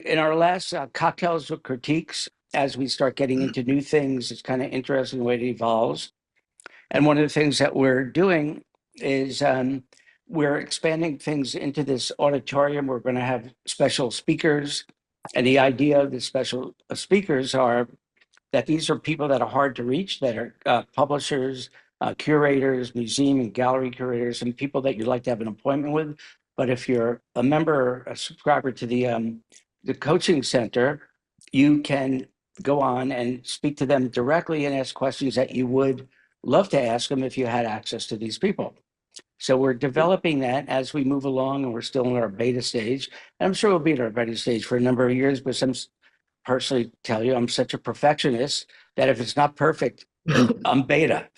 In our last cocktails with critiques, as we start getting into new things, it's kind of interesting the way it evolves. And one of the things that we're doing is we're expanding things into this auditorium. We're going to have special speakers. And the idea of the special speakers are that these are people that are hard to reach, that are publishers, curators, museum and gallery curators, and people that you'd like to have an appointment with. But if you're a member, a subscriber to the coaching center, you can go on and speak to them directly and ask questions that you would love to ask them if you had access to these people. So we're developing that as we move along, and we're still in our beta stage. And I'm sure we'll be in our beta stage for a number of years, but some personally tell you I'm such a perfectionist that if it's not perfect, I'm beta.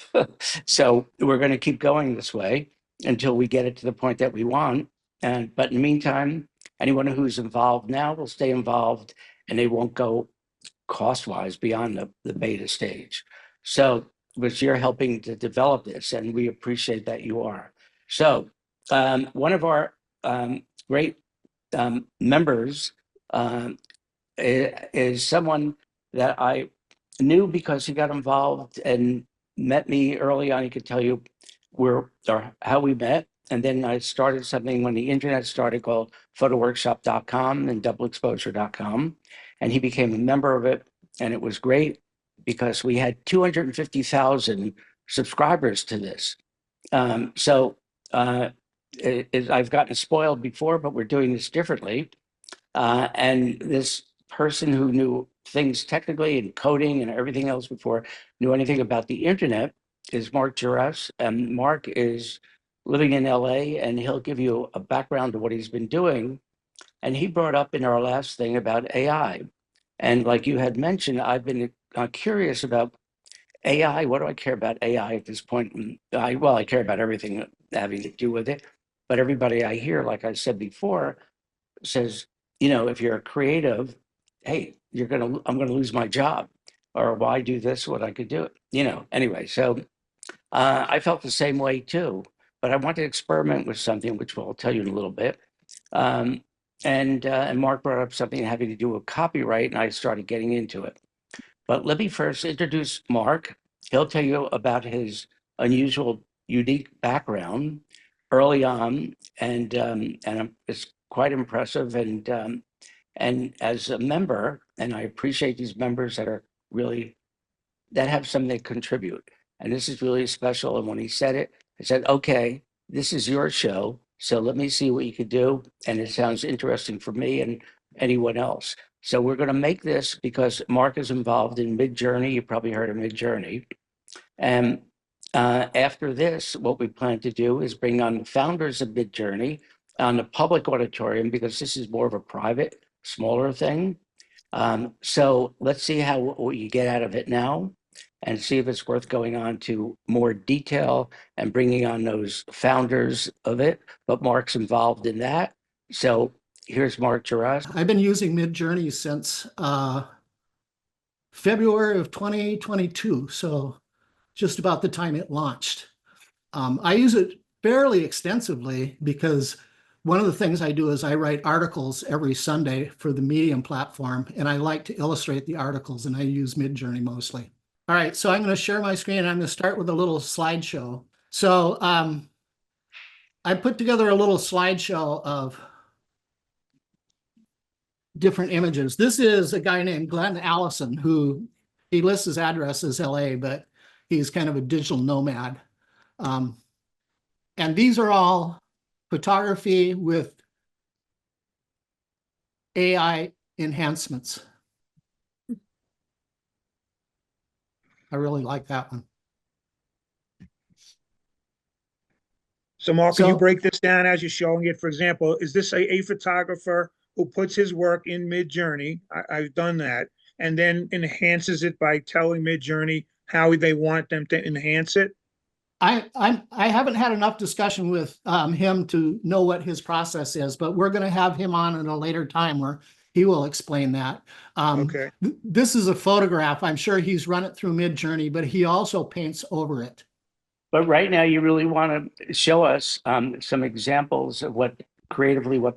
So we're going to keep going this way until we get it to the point that we want. But in the meantime, anyone who's involved now will stay involved, and they won't go cost-wise beyond the beta stage. So, which you're helping to develop this, and we appreciate that you are. So, one of our great members is someone that I knew because he got involved and met me early on. He could tell you how we met. And then I started something when the internet started called photoworkshop.com and doubleexposure.com. And he became a member of it. And it was great because we had 250,000 subscribers to this. I've gotten spoiled before, but we're doing this differently. And this person who knew things technically and coding and everything else before knew anything about the internet is Mark Jaress. And Mark is living in LA, and he'll give you a background of what he's been doing. And he brought up in our last thing about AI. And like you had mentioned, I've been curious about AI. What do I care about AI at this point? I care about everything having to do with it. But everybody I hear, like I said before, says, if you're a creative, hey, I'm gonna lose my job, or why do this when I could do it? Anyway, so I felt the same way too, but I wanted to experiment with something, which I'll tell you in a little bit. And Mark brought up something having to do with copyright, and I started getting into it. But let me first introduce Mark. He'll tell you about his unusual, unique background early on, and it's quite impressive. And as a member, and I appreciate these members that have something to contribute. And this is really special. And when he said it, I said, okay, this is your show. So let me see what you could do. And it sounds interesting for me and anyone else. So we're going to make this because Mark is involved in Midjourney. You probably heard of Midjourney. And after this, what we plan to do is bring on the founders of Midjourney on the public auditorium, because this is more of a private, smaller thing. So let's see what you get out of it now, and see if it's worth going on to more detail and bringing on those founders of it. But Mark's involved in that. So here's Mark Jaress. I've been using Midjourney since February of 2022, so just about the time it launched. I use it fairly extensively because one of the things I do is I write articles every Sunday for the Medium platform, and I like to illustrate the articles, and I use Midjourney mostly. All right, so I'm going to share my screen, and I'm going to start with a little slideshow. So I put together a little slideshow of different images. This is a guy named Glenn Allison, who he lists his address as LA, but he's kind of a digital nomad. And these are all photography with AI enhancements. I really like that one. So Mark, can you break this down as you're showing it? For example, is this a photographer who puts his work in Midjourney? I've done that, and then enhances it by telling Midjourney how they want them to enhance it? I haven't had enough discussion with him to know what his process is, but we're going to have him on at a later time where he will explain that. Okay. This is a photograph. I'm sure he's run it through Midjourney, but he also paints over it. But right now, you really want to show us some examples of what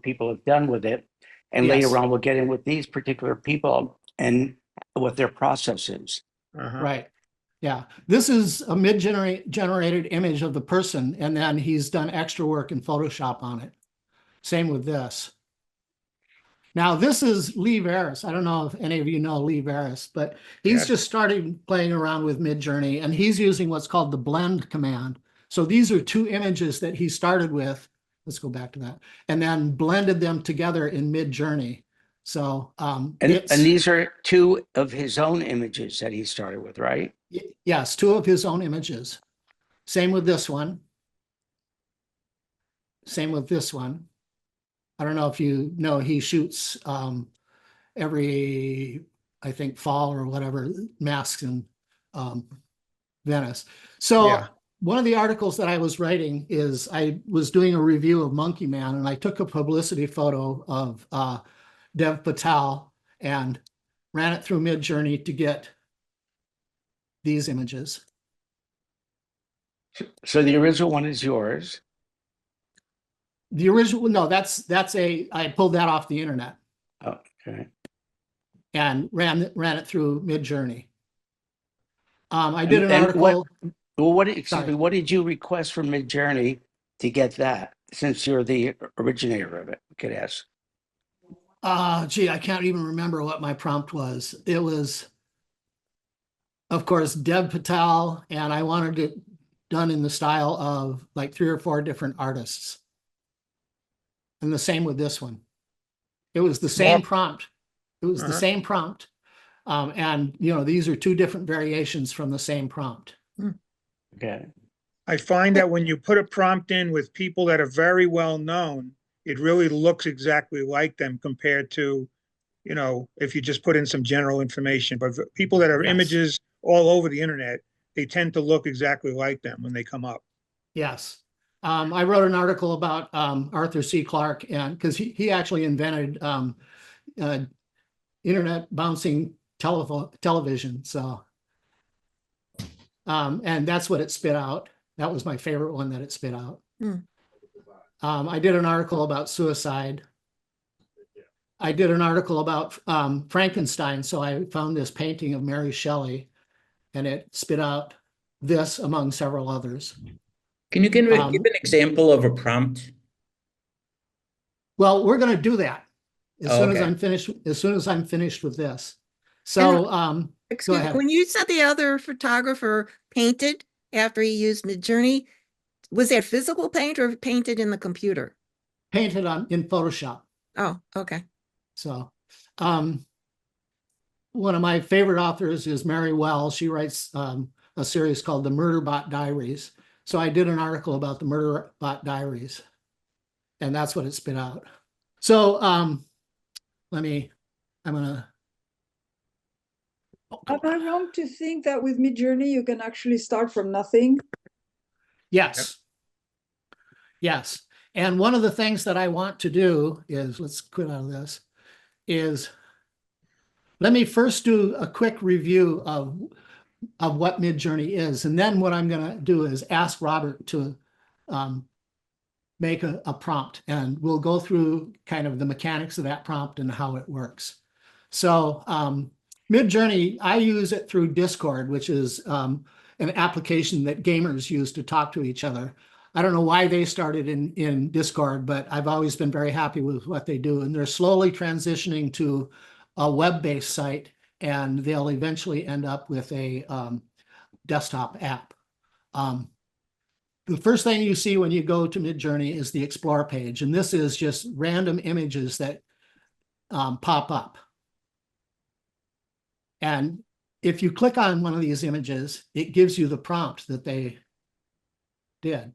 people have done with it. And Yes. later on, we'll get in with these particular people and what their process is. Right. Yeah. This is a mid-generated image of the person, and then he's done extra work in Photoshop on it. Same with this. Now, this is Lee Jaress. I don't know if any of you know Lee Jaress, but he's Yes. just started playing around with Midjourney, and he's using what's called the blend command. So these are two images that he started with. Let's go back to that. And then blended them together in Midjourney. So And these are two of his own images that he started with, right? Yes, two of his own images. Same with this one. Same with this one. I don't know if you know, he shoots every, I think, fall or whatever, masks in Venice. So Yeah. one of the articles that I was writing is I was doing a review of Monkey Man, and I took a publicity photo of Dev Patel and ran it through Midjourney to get these images. So the original one is yours. The original, no, I pulled that off the internet. Oh, okay. And ran it through Midjourney. I did an article. What did you request from Midjourney to get that? Since you're the originator of it, I could ask. Gee, I can't even remember what my prompt was. It was, of course, Dev Patel, and I wanted it done in the style of like 3 or 4 different artists. And the same with this one. It was the same prompt. It was the same prompt. And, you know, these are 2 different variations from the same prompt. Okay. I find that when you put a prompt in with people that are very well known, it really looks exactly like them compared to, you know, if you just put in some general information. But people that are images all over the internet, they tend to look exactly like them when they come up. Yes. I wrote an article about Arthur C. Clarke, and because he actually invented internet bouncing television. So, and that's what it spit out. That was my favorite one that it spit out. I did an article about suicide. I did an article about Frankenstein. So I found this painting of Mary Shelley, and it spit out this among several others. Can you give an example of a prompt? Well, we're going to do that as soon as I'm finished. As soon as I'm finished with this. So, excuse me, when you said the other photographer painted after he used Midjourney, was that physical paint or painted in the computer? Painted in Photoshop. Oh, okay. So, one of my favorite authors is Mary Wells. She writes a series called The Murderbot Diaries. So I did an article about the Murderbot Diaries, and that's what it spit out. So I'm gonna. Am I wrong to think that with Midjourney you can actually start from nothing? Yes. Yes. And one of the things that I want to do is, let's quit out of this, is let me first do a quick review of what Midjourney is. And then what I'm going to do is ask Robert to make a prompt, and we'll go through kind of the mechanics of that prompt and how it works. So Midjourney, I use it through Discord, which is an application that gamers use to talk to each other. I don't know why they started in Discord, but I've always been very happy with what they do. And they're slowly transitioning to a web-based site, and they'll eventually end up with a desktop app. The first thing you see when you go to Midjourney is the Explore page. And this is just random images that pop up. And if you click on one of these images, it gives you the prompt that they did.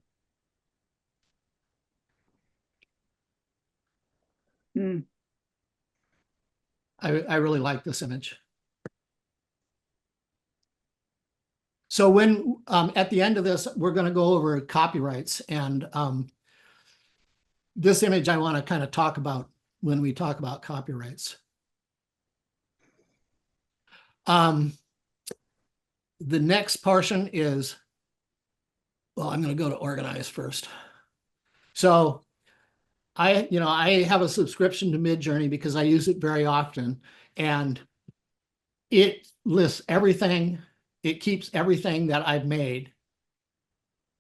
I really like this image. So when at the end of this, we're going to go over copyrights, and this image I want to kind of talk about when we talk about copyrights. The next portion is, well, I'm going to go to organize first. So I have a subscription to Midjourney because I use it very often, and it lists everything. It keeps everything that I've made.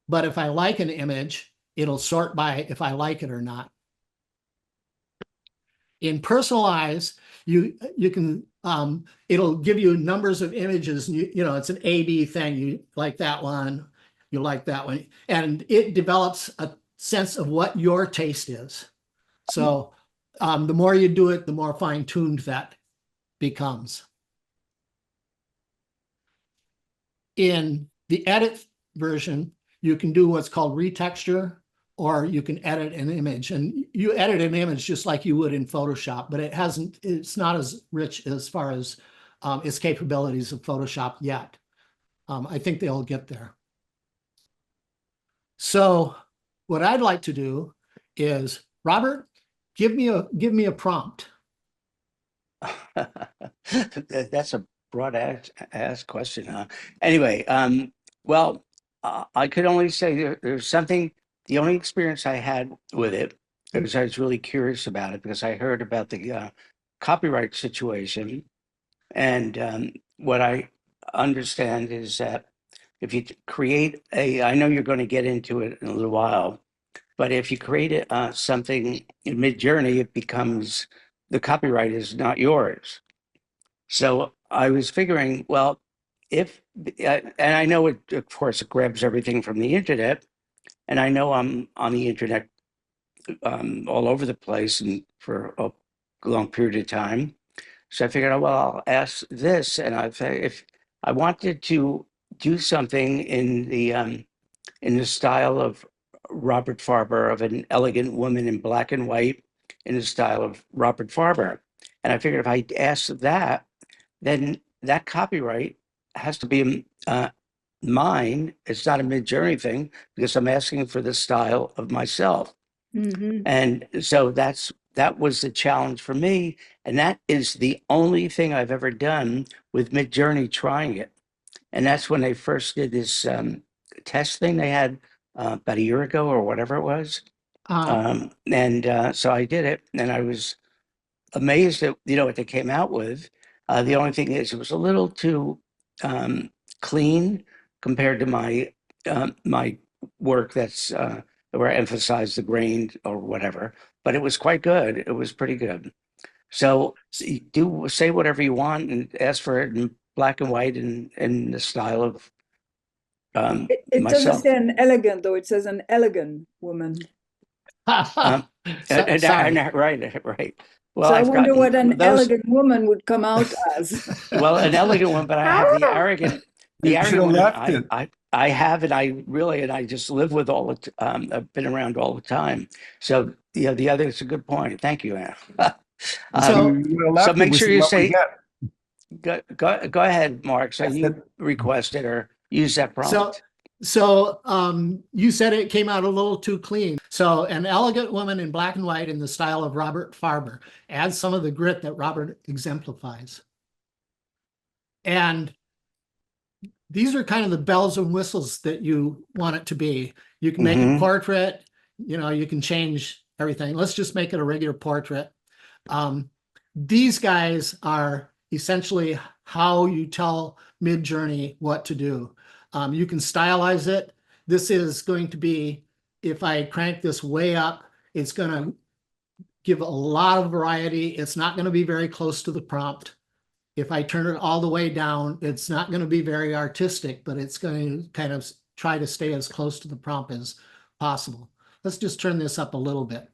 But if I like an image, it'll sort by if I like it or not. In Personalize, you can it'll give you numbers of images. And it's an A/B thing. You like that one, you like that one, and it develops a sense of what your taste is. So the more you do it, the more fine-tuned that becomes. In the edit version, you can do what's called retexture, or you can edit an image. And you edit an image just like you would in Photoshop, but it's not as rich as far as its capabilities of Photoshop yet. I think they'll get there. So what I'd like to do is, Robert, give me a prompt. That's a broad ass question, huh? Anyway, well, I could only say there's something. The only experience I had with it was I was really curious about it because I heard about the copyright situation, and what I understand is that if you create I know you're going to get into it in a little while, but if you create something in Midjourney, it becomes the copyright is not yours. So I was figuring, well, and I know it, of course, it grabs everything from the internet, and I know I'm on the internet all over the place and for a long period of time. So I figured, well, I'll ask this, and if I wanted to do something in the style of Robert Farber, of an elegant woman in black and white, in the style of Robert Farber, and I figured if I asked that, then that copyright has to be mine. It's not a Midjourney thing because I'm asking for the style of myself. And so that was the challenge for me. And that is the only thing I've ever done with Midjourney trying it. And that's when they first did this test thing they had about a year ago or whatever it was. So I did it, and I was amazed at what they came out with. The only thing is, it was a little too clean compared to my my work that's where I emphasize the grain or whatever. But it was quite good. It was pretty good. So do say whatever you want and ask for it in black and white and in the style of It doesn't myself. say an elegant, though. It says an elegant woman. Right. Well, So I I've wonder gotten what an those. elegant woman would come out as. Well, an elegant one, but I have the arrogant. The You should arrogant have one. left it. I have, and I just live with all the. I've been around all the time. So the other is a good point. Thank you, Anna. So- You would have left so it, make we sure see you what we say. Go ahead, Mark. So Yes, you requested or use that prompt. So you said it came out a little too clean. So an elegant woman in black and white in the style of Robert Farber adds some of the grit that Robert exemplifies. And these are kind of the bells and whistles that you want it to be. You can make a portrait, you can change everything. Let's just make it a regular portrait. These guys are essentially how you tell Midjourney what to do. You can stylize it. This is going to be, if I crank this way up, it's going to give a lot of variety. It's not going to be very close to the prompt. If I turn it all the way down, it's not going to be very artistic, but it's going to kind of try to stay as close to the prompt as possible. Let's just turn this up a little bit.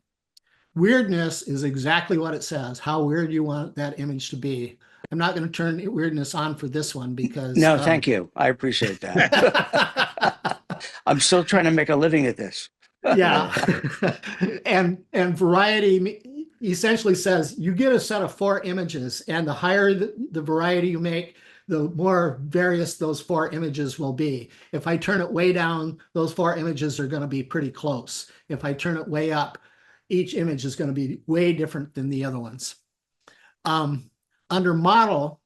Weirdness is exactly what it says, how weird you want that image to be. I'm not going to turn weirdness on for this one because... No, thank you. I appreciate that. I'm still trying to make a living at this. Yeah. and variety essentially says you get a set of 4 images, and the higher the variety you make, the more various those 4 images will be. If I turn it way down, those 4 images are going to be pretty close. If I turn it way up, each image is going to be way different than the other ones. Under model,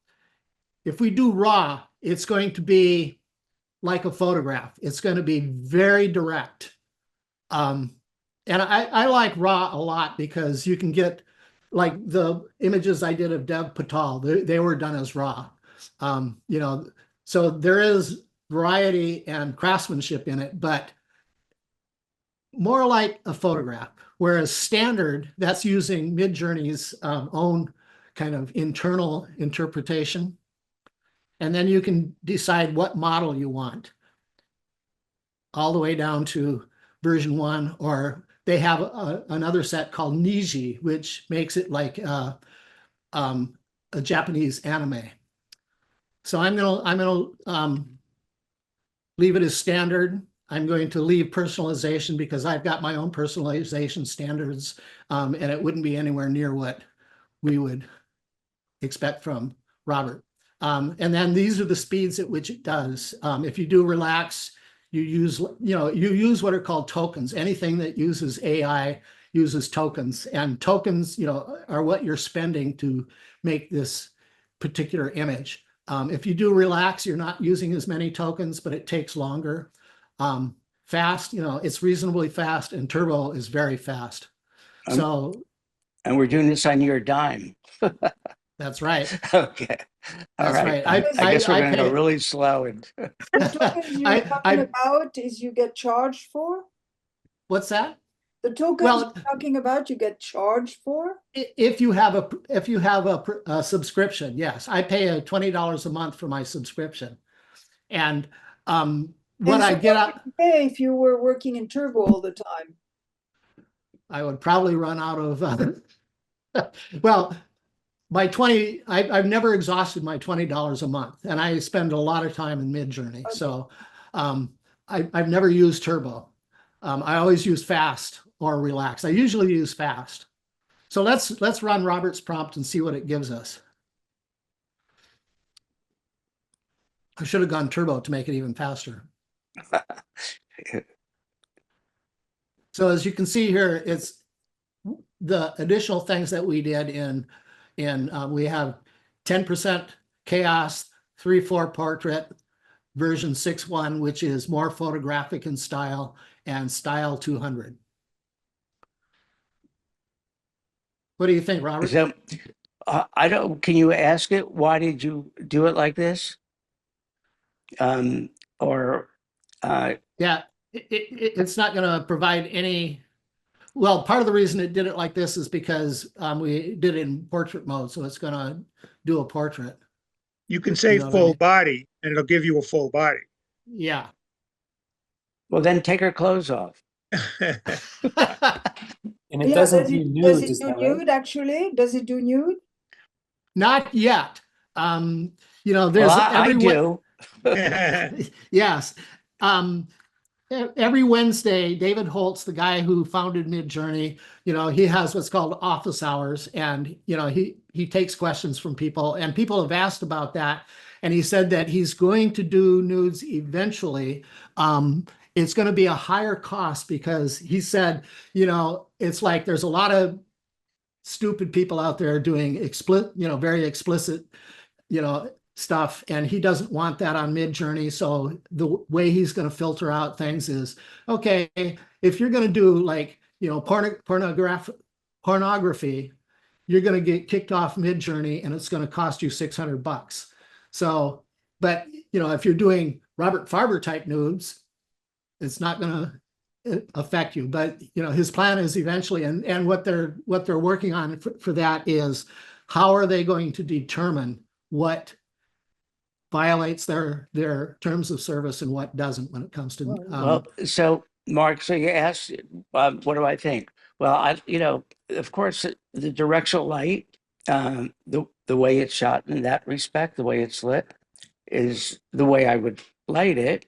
if we do raw, it's going to be like a photograph. It's going to be very direct. And I like raw a lot because you can get like the images I did of Dev Patel, they were done as raw. You know, so there is variety and craftsmanship in it, but more like a photograph. Whereas standard, that's using Midjourney's own kind of internal interpretation. And then you can decide what model you want, all the way down to version 1, or they have another set called Niji, which makes it like a Japanese anime. So I'm gonna leave it as standard. I'm going to leave personalization because I've got my own personalization standards, and it wouldn't be anywhere near what we would expect from Robert. And then these are the speeds at which it does. If you do relax, you use what are called tokens. Anything that uses AI uses tokens, and tokens, are what you're spending to make this particular image. If you do relax, you're not using as many tokens, but it takes longer. Fast, it's reasonably fast, and turbo is very fast. And we're doing this on your dime. That's right. Okay. All That's right. right. I guess we're going to go really slow. And The tokens you're talking about is you get charged for? What's that? The tokens you're talking about, you get charged for? If you have a subscription, yes. I pay $20 a month for my subscription. And what I get out, pay if you were working in turbo all the time. I would probably run out of well, I've never exhausted my $20 a month, and I spend a lot of time in Midjourney. Okay. So I've never used turbo. I always use fast or relax. I usually use fast. So let's run Robert's prompt and see what it gives us. I should have gone turbo to make it even faster. So as you can see here, it's the additional things that we did we have 10% chaos, 3:4 portrait, version 6.1, which is more photographic in style, and style 200. What do you think, Robert? So, can you ask it, why did you do it like this? Yeah, it's not going to provide any. Well, part of the reason it did it like this is because we did it in portrait mode, so it's going to do a portrait. You can say full body, and it'll give you a full body. Yeah. Well, then take her clothes off. And it doesn't do nude. Does it do nude, actually? Does it do nude? Not yet. There's I do. Yes. Every Wednesday, David Holtz, the guy who founded Midjourney, he has what's called office hours, and he takes questions from people, and people have asked about that, and he said that he's going to do nudes eventually. It's going to be a higher cost because he said, it's like there's a lot of stupid people out there doing very explicit, stuff, and he doesn't want that on Midjourney. So the way he's going to filter out things is, okay, if you're going to do like, pornography, you're going to get kicked off Midjourney, and it's going to cost you $600. So, but if you're doing Robert Farber type nudes, it's not going to affect you. But his plan is eventually, and what they're working on for that is, how are they going to determine what violates their terms of service and what doesn't when it comes to so Mark, so you asked what do I think? Well, of course, the directional light, the way it's shot in that respect, the way it's lit, is the way I would light it.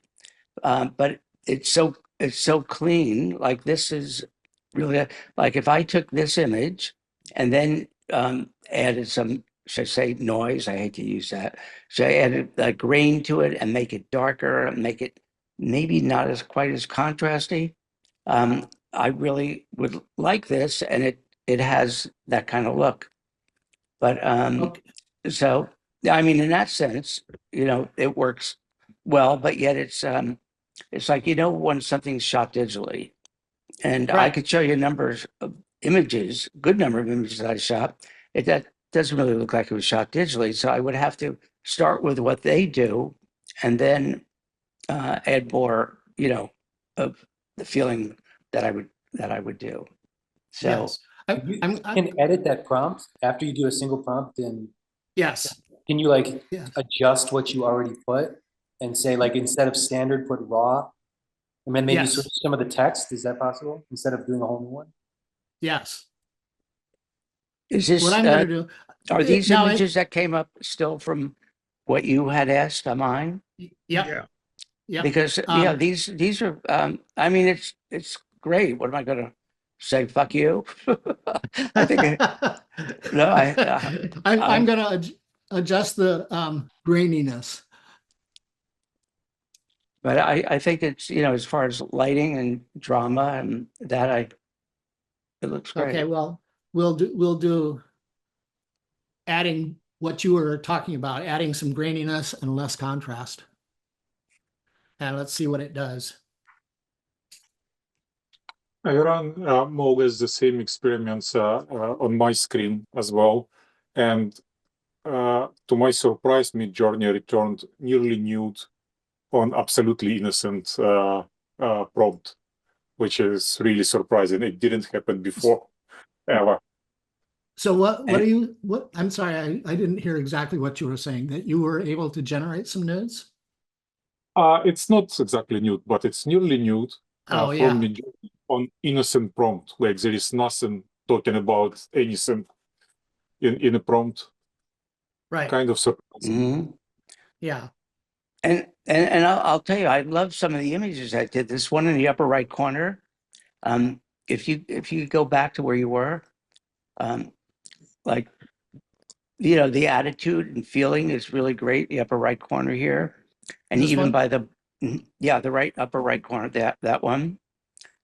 But it's so clean. Like, this is really like, if I took this image and then added some, should I say, noise? I hate to use that. So I added a grain to it and make it darker and make it maybe not as quite as contrasty. I really would like this, and it has that kind of look. But so I mean, in that sense, it works well. But yet it's like, when something's shot digitally, And I Right. could show you numbers of images, good number of images I shot. That doesn't really look like it was shot digitally. So I would have to start with what they do and then add more, of the feeling that I would do. So Yes. You I'm can edit that prompt after you do a single prompt, and yes. can you like Yeah. adjust what you already put and say like instead of standard put raw, and then maybe Yes. switch some of the text? Is that possible instead of doing a whole new one? Yes. is this, What I'm going to do are these now, images that came up still from what you had asked on mine? yep. Yeah. Yep. Because these are, I mean, it's great. What am I going to say? Fuck you. I think, no, I'm going to adjust the graininess. but I think it's, as far as lighting and drama and that, it looks great. Okay, well, we'll do adding what you were talking about, adding some graininess and less contrast. And let's see what it does. I run more or less the same experiments on my screen as well. And to my surprise, Midjourney returned nearly nude on absolutely innocent prompt, which is really surprising. It didn't happen before, ever. So I'm sorry, I didn't hear exactly what you were saying, that you were able to generate some nudes? It's not exactly nude, but it's nearly nude Oh, from yeah. Midjourney on innocent prompt. Like there is nothing talking about anything in a prompt. Right. Kind of surprising. Mm-hmm. Yeah. And I'll tell you, I love some of the images I did. This one in the upper right corner. If you go back to where you were, like, the attitude and feeling is really great. The upper right corner here, and This even one? by the upper right corner, that one,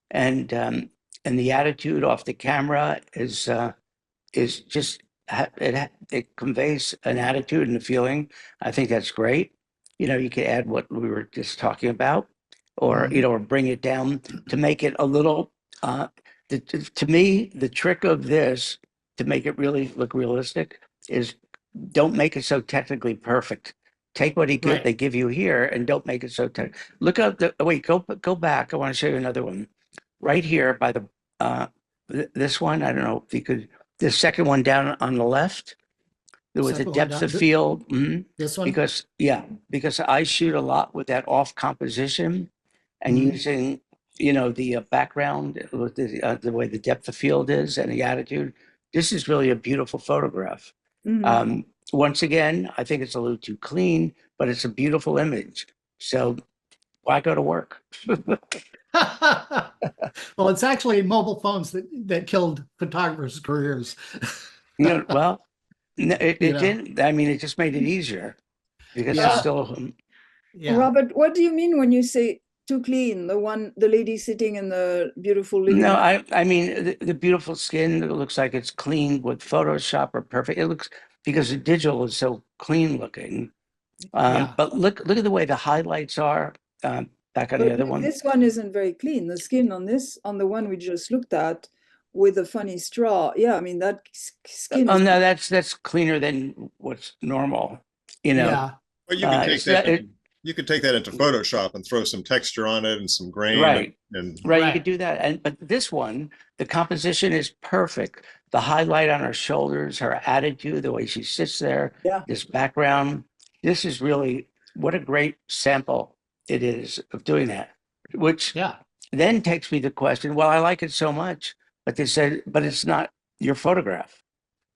and the attitude off the camera is just it conveys an attitude and a feeling. I think that's great. You could add what we were just talking about, or or bring it down to make it a little. To me, the trick of this to make it really look realistic is don't make it so technically perfect. Take what they give you here and don't make it so tech. Look up wait, go back. I want to show you another one. Right here by the this one. I don't know if you could. The second one down on the left with the Second one depth down. of field. This one? Because I shoot a lot with that off composition and using the background with the way the depth of field is and the attitude. This is really a beautiful photograph. Once again, I think it's a little too clean, but it's a beautiful image. So why go to work? Well, it's actually mobile phones that killed photographers' careers. Well, it didn't. I mean, it just made it easier because it's still. Yeah. Robert, what do you mean when you say too clean? The lady sitting in the beautiful living No, room? I mean the beautiful skin. It looks like it's clean with Photoshop or perfect. It looks because the digital is so clean looking. But look at the way the highlights are. Back on the other one. This one isn't very clean. The skin on the one we just looked at with the funny straw. Yeah, I mean that skin. Oh no, that's cleaner than what's normal. Yeah. Well, you can take that. You could take that into Photoshop and throw some texture on it and some grain. Right. And you could do that. But this one, the composition is perfect. The highlight on her shoulders, her attitude, the way she sits there, this background. This is really what a great sample it is of doing that. Which then takes me to the question, well, I like it so much, but they said, but it's not your photograph.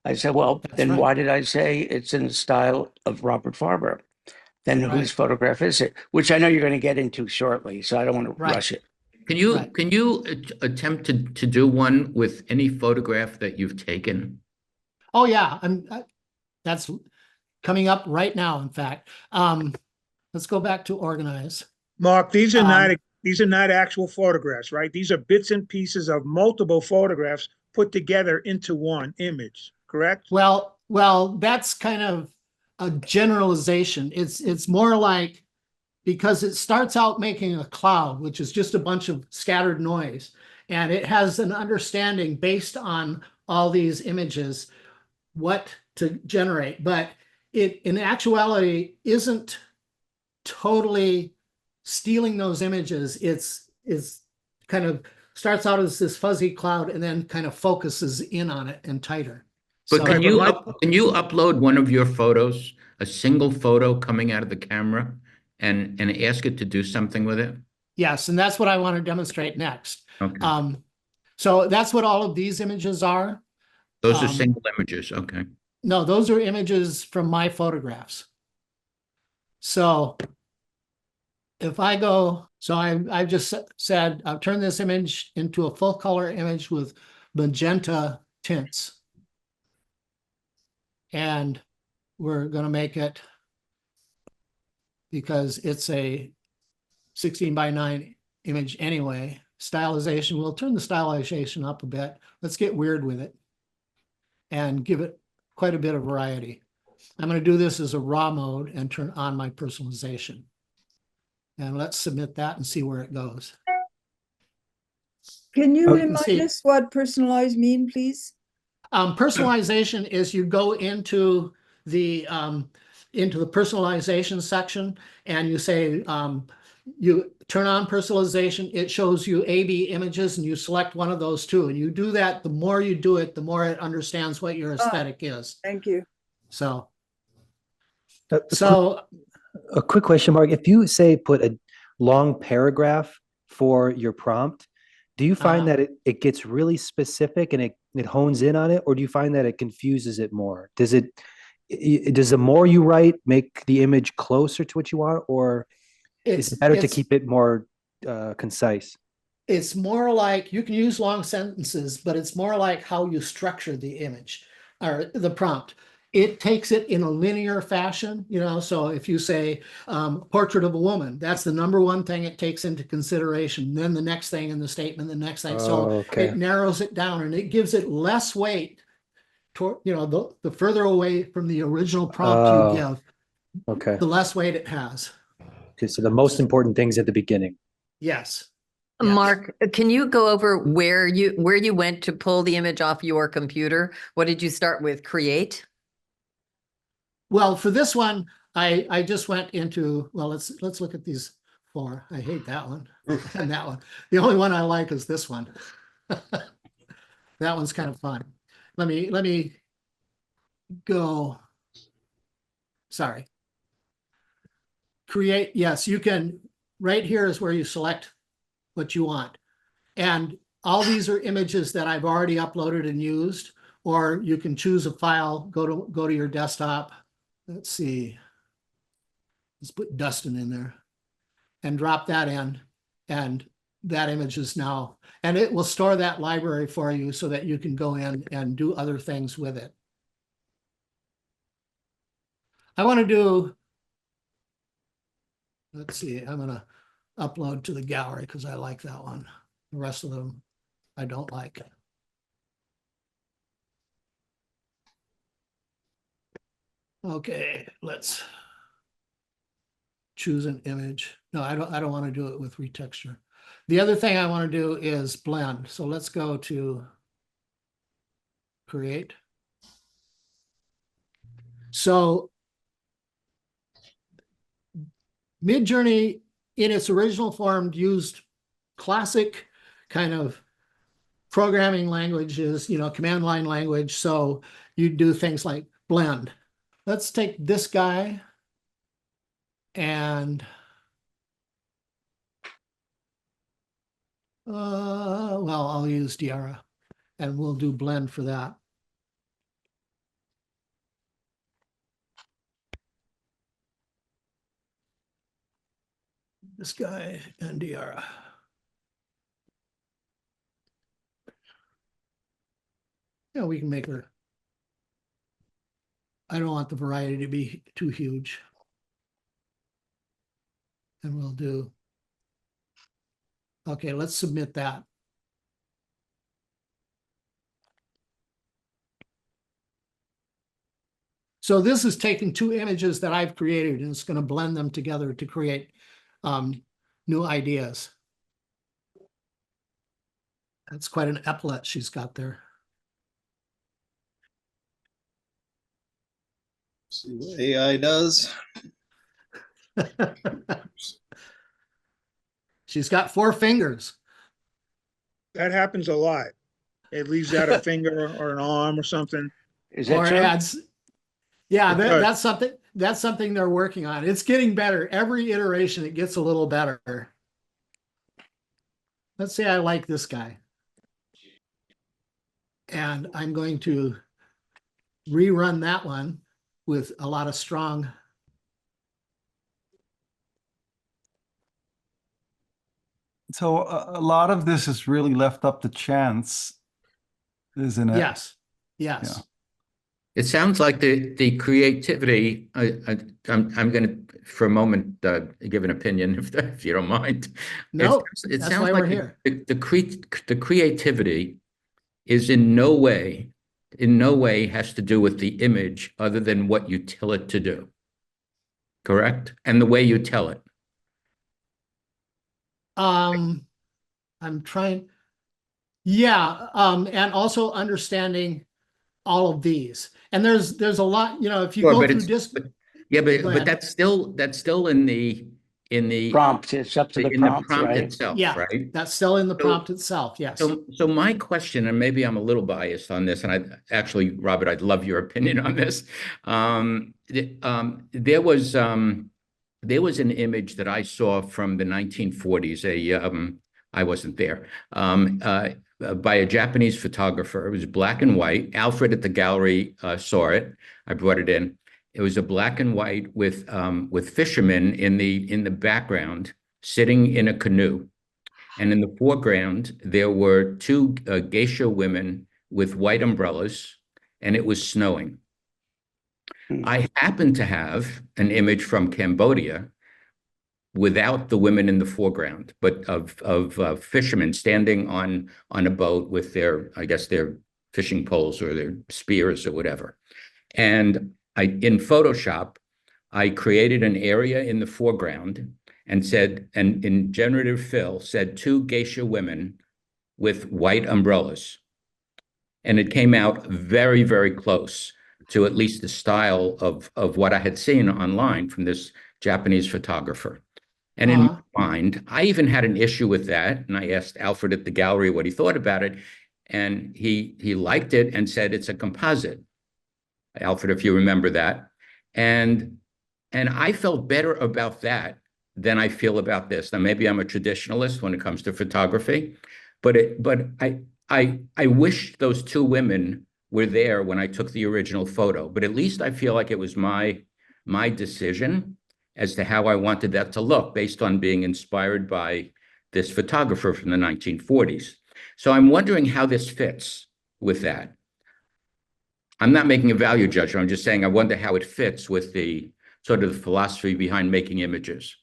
I said, well, then why did I say it's in the style of Robert Farber? Then whose photograph is it? Which I know you're going to get into shortly, so I don't want to rush it. Can you attempt to do one with any photograph that you've taken? Oh yeah, that's coming up right now. In fact, let's go back to organize. Mark, these are not actual photographs, right? These are bits and pieces of multiple photographs put together into one image, correct? Well, that's kind of a generalization. It's more like, because it starts out making a cloud, which is just a bunch of scattered noise. And it has an understanding based on all these images, what to generate. But it, in actuality, isn't totally stealing those images. It's kind of starts out as this fuzzy cloud and then kind of focuses in on it and tighter. But So- can you upload one of your photos, a single photo coming out of the camera, and ask it to do something with it? Yes, and that's what I want to demonstrate next. Okay. So that's what all of these images are. Those are single images. Okay. No, those are images from my photographs. So if I go, so I've just said, I've turned this image into a full color image with magenta tints. And we're going to make it, because it's a 16:9 image anyway, stylization. We'll turn the stylization up a bit. Let's get weird with it and give it quite a bit of variety. I'm going to do this as a raw mode and turn on my personalization. And let's submit that and see where it goes. Can you You can remind see- us what personalized mean, please? Personalization is you go into the personalization section and you say, you turn on personalization, it shows you A/B images and you select one of those two. And you do that, the more you do it, the more it understands what your aesthetic is. Thank you. So, A quick question, Mark. If you say put a long paragraph for your prompt, do you find that it gets really specific and it hones in on it, or do you find that it confuses it more? Does the more you write make the image closer to what you want, or is it better to keep it more concise? It's more like, you can use long sentences, but it's more like how you structure the image or the prompt. It takes it in a linear fashion, you know, so if you say portrait of a woman, that's the number one thing it takes into consideration. Then the next thing in the statement, the next thing. So it narrows it down and it gives it less weight toward, you know, the further away from the original prompt you give, the less weight it has. Okay, so the most important things at the beginning. Yes. Mark, can you go over where you went to pull the image off your computer? What did you start with? Create? Well, for this one, I just went into, well, let's look at these four. I hate that one and that one. The only one I like is this one. That one's kind of fun. Let me go. Sorry. Create. Yes, you can. Right here is where you select what you want. And all these are images that I've already uploaded and used, or you can choose a file, go to your desktop. Let's see. Let's put Dustin in there and drop that in. And that image is now, and it will store that library for you so that you can go in and do other things with it. I want to do, let's see, I'm going to upload to the gallery because I like that one. The rest of them I don't like. Okay, let's choose an image. No, I don't want to do it with retexture. The other thing I want to do is blend. So let's go to create. So Midjourney in its original form used classic kind of programming languages, you know, command line language. So you do things like blend. Let's take this guy and well, I'll use Diara and we'll do blend for that. This guy and Diara. Yeah, we can make her. I don't want the variety to be too huge. And we'll do. Okay, let's submit that. So this is taking two images that I've created and it's going to blend them together to create new ideas. That's quite an epaulette she's got there. See what AI does. She's got 4 fingers. That happens a lot. It leaves out a finger or an arm or something. Is that Or true? adds, yeah, It does. that's something they're working on. It's getting better. Every iteration, it gets a little better. Let's say I like this guy. And I'm going to rerun that one with a lot of strong. So a lot of this is really left up to chance, isn't it? Yes, yes. Yeah. It sounds like the creativity. I'm going to, for a moment, give an opinion, if you don't mind. No, it that's sounds why like we're here. the creativity is in no way has to do with the image other than what you tell it to do. Correct? And the way you tell it. I'm trying. Yeah. And also understanding all of these. And there's a lot, you know, if you Sure, go but through it's- this. Yeah, Go but ahead. that's still in the Prompt. It's up to the in the prompt, prompt right? itself, Yeah, right? that's still in the prompt itself. Yes. So my question, and maybe I'm a little biased on this, and I actually, Robert, I'd love your opinion on this. There was an image that I saw from the 1940s. I wasn't there. By a Japanese photographer. It was black and white. Alfred at the gallery saw it. I brought it in. It was a black and white with fishermen in the background sitting in a canoe. And in the foreground, there were 2 geisha women with white umbrellas, and it was snowing. I happened to have an image from Cambodia without the women in the foreground, but of fishermen standing on a boat with their, I guess, their fishing poles or their spears or whatever. And in Photoshop, I created an area in the foreground and said, and in generative fill, said 2 geisha women with white umbrellas. And it came out very, very close to at least the style of what I had seen online from this Japanese photographer. And in my mind, I even had an issue with that. And I asked Alfred at the gallery what he thought about it. And he liked it and said, it's a composite. Alfred, if you remember that. And I felt better about that than I feel about this. Now, maybe I'm a traditionalist when it comes to photography, but I wish those 2 women were there when I took the original photo. But at least I feel like it was my decision as to how I wanted that to look based on being inspired by this photographer from the 1940s. So I'm wondering how this fits with that. I'm not making a value judgment. I'm just saying I wonder how it fits with the sort of the philosophy behind making images.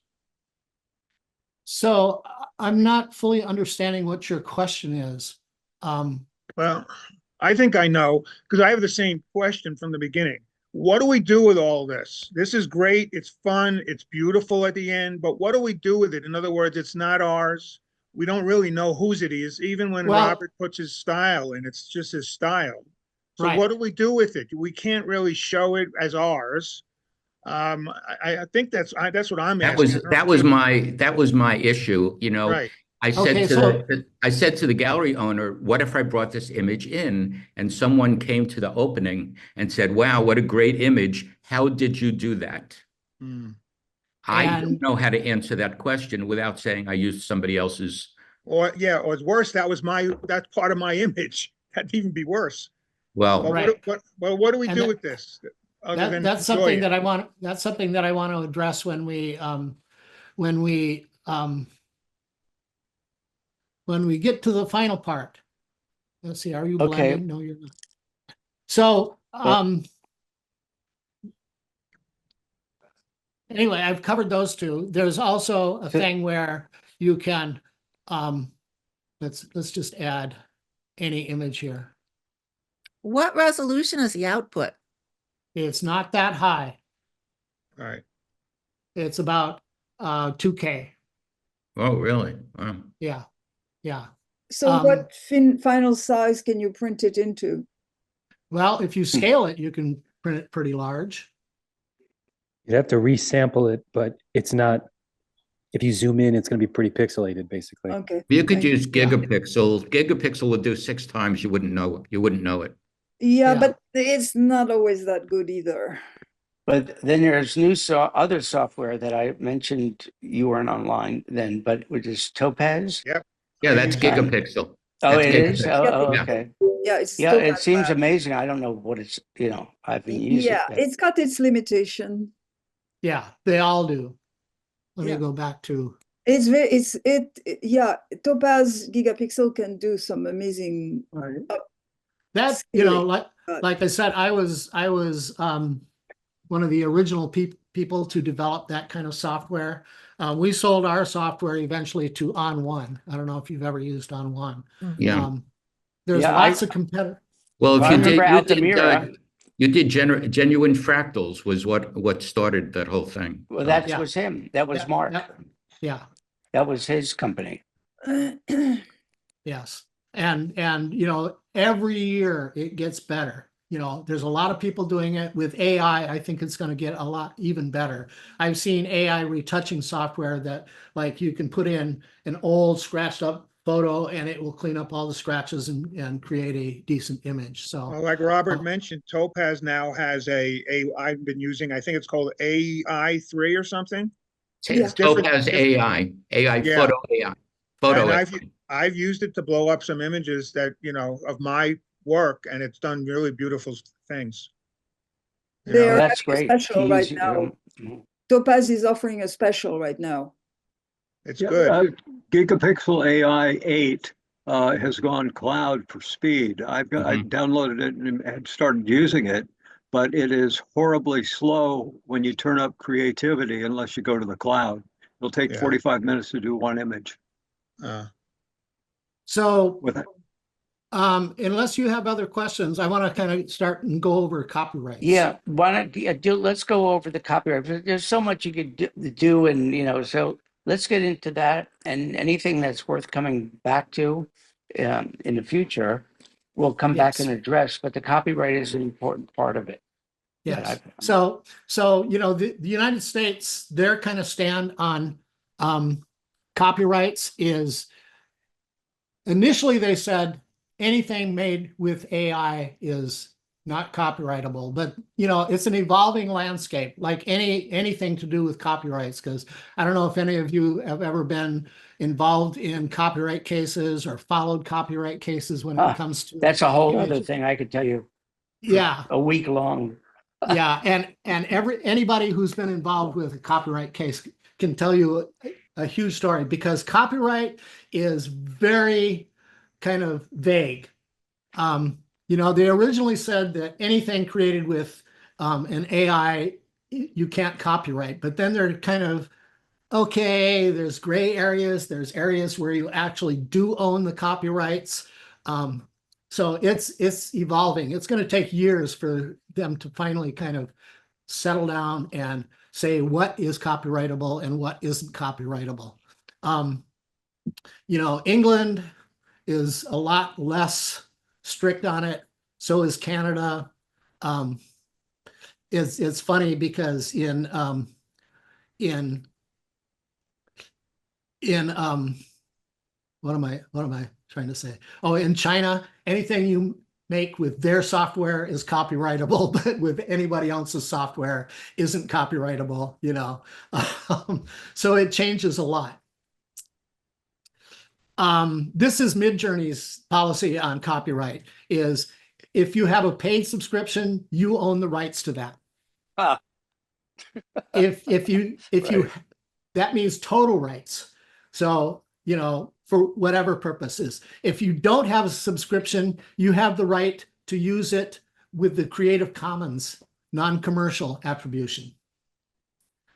So I'm not fully understanding what your question is. Well, I think I know, because I have the same question from the beginning. What do we do with all this? This is great. It's fun. It's beautiful at the end. But what do we do with it? In other words, it's not ours. We don't really know whose it is, even when Robert puts his style in. It's just his style. So Right. what do we do with it? We can't really show it as ours. I think that's what I'm asking. That was my issue. You know, Right. I said Okay, I said to the gallery owner, what if I brought this image in and someone came to the opening and said, wow, what a great image. How did you do that? I don't know how to answer that question without saying I used somebody else's. Or it's worse. That's part of my image. That'd even be worse. Well, Right. What do we do with this? That's something that I want. That's something that I want to address when we get to the final part. Let's see. Are you blending? No, you're not. So anyway, I've covered those 2. There's also a thing where you can let's just add any image here. What resolution is the output? It's not that high. All right. It's about 2K. Oh, really? Wow. Yeah. So what final size can you print it into? Well, if you scale it, you can print it pretty large. You'd have to resample it, but it's not, if you zoom in, it's going to be pretty pixelated, basically. Okay. You could Thank you. use gigapixel. Gigapixel would do 6 times. You wouldn't know it. You wouldn't know it. Yeah, but it's not always that good either. But then there's other software that I mentioned, you weren't online then, but which is Topaz. Yep. Yeah, that's gigapixel. Oh, That's it is? gigapixel. Oh, Yeah. okay. Yeah, it's Yeah, still it not seems bad. amazing. I don't know what it's, I've been using Yeah, it. it's got its limitation. Yeah, they all do. Let Yeah. me go back to. Yeah, Topaz Gigapixel can do some amazing. That's, like I said, I was one of the original people to develop that kind of software. We sold our software eventually to On1. I don't know if you've ever used On1. Yeah. There's lots of competitors. Well, if I remember Altamira. you did genuine fractals was what started that whole thing. Well, that was him. That was Mark. Yeah. That was his company. Yes. And every year it gets better. There's a lot of people doing it with AI. I think it's going to get a lot even better. I've seen AI retouching software that like you can put in an old scratched up photo and it will clean up all the scratches and create a decent image. So well, like Robert mentioned, Topaz now has I've been using, I think it's called AI3 or something. It's Topaz AI, photo AI, photo. And I've used it to blow up some images that, of my work, and it's done really beautiful things. That's great. Special right now. Topaz is offering a special right now. It's good. Gigapixel AI 8 has gone cloud for speed. I downloaded it and had started using it, but it is horribly slow when you turn up creativity unless you go to the cloud. It'll take 45 minutes to do one image. So unless you have other questions, I want to kind of start and go over copyrights. Yeah, let's go over the copyright. There's so much you could do, and so let's get into that, and anything that's worth coming back to in the future, we'll come back and address. But the copyright is an important part of it. Yes. So the United States, their kind of stand on copyrights is initially they said anything made with AI is not copyrightable, but it's an evolving landscape like anything to do with copyrights, because I don't know if any of you have ever been involved in copyright cases or followed copyright cases when it comes to that's a whole other thing I could tell you. Yeah, a week long. Yeah, and anybody who's been involved with a copyright case can tell you a huge story, because copyright is very kind of vague. They originally said that anything created with an AI, you can't copyright, but then they're kind of, okay, there's gray areas, there's areas where you actually do own the copyrights. So it's evolving. It's going to take years for them to finally kind of settle down and say what is copyrightable and what isn't copyrightable. England is a lot less strict on it. So is Canada. It's funny because in what am I trying to say? Oh, in China, anything you make with their software is copyrightable, but with anybody else's software isn't copyrightable, so it changes a lot. This is Midjourney's policy on copyright, is if you have a paid subscription, you own the rights to that. If you that means total rights. So, for whatever purposes. If you don't have a subscription, you have the right to use it with the Creative Commons non-commercial attribution.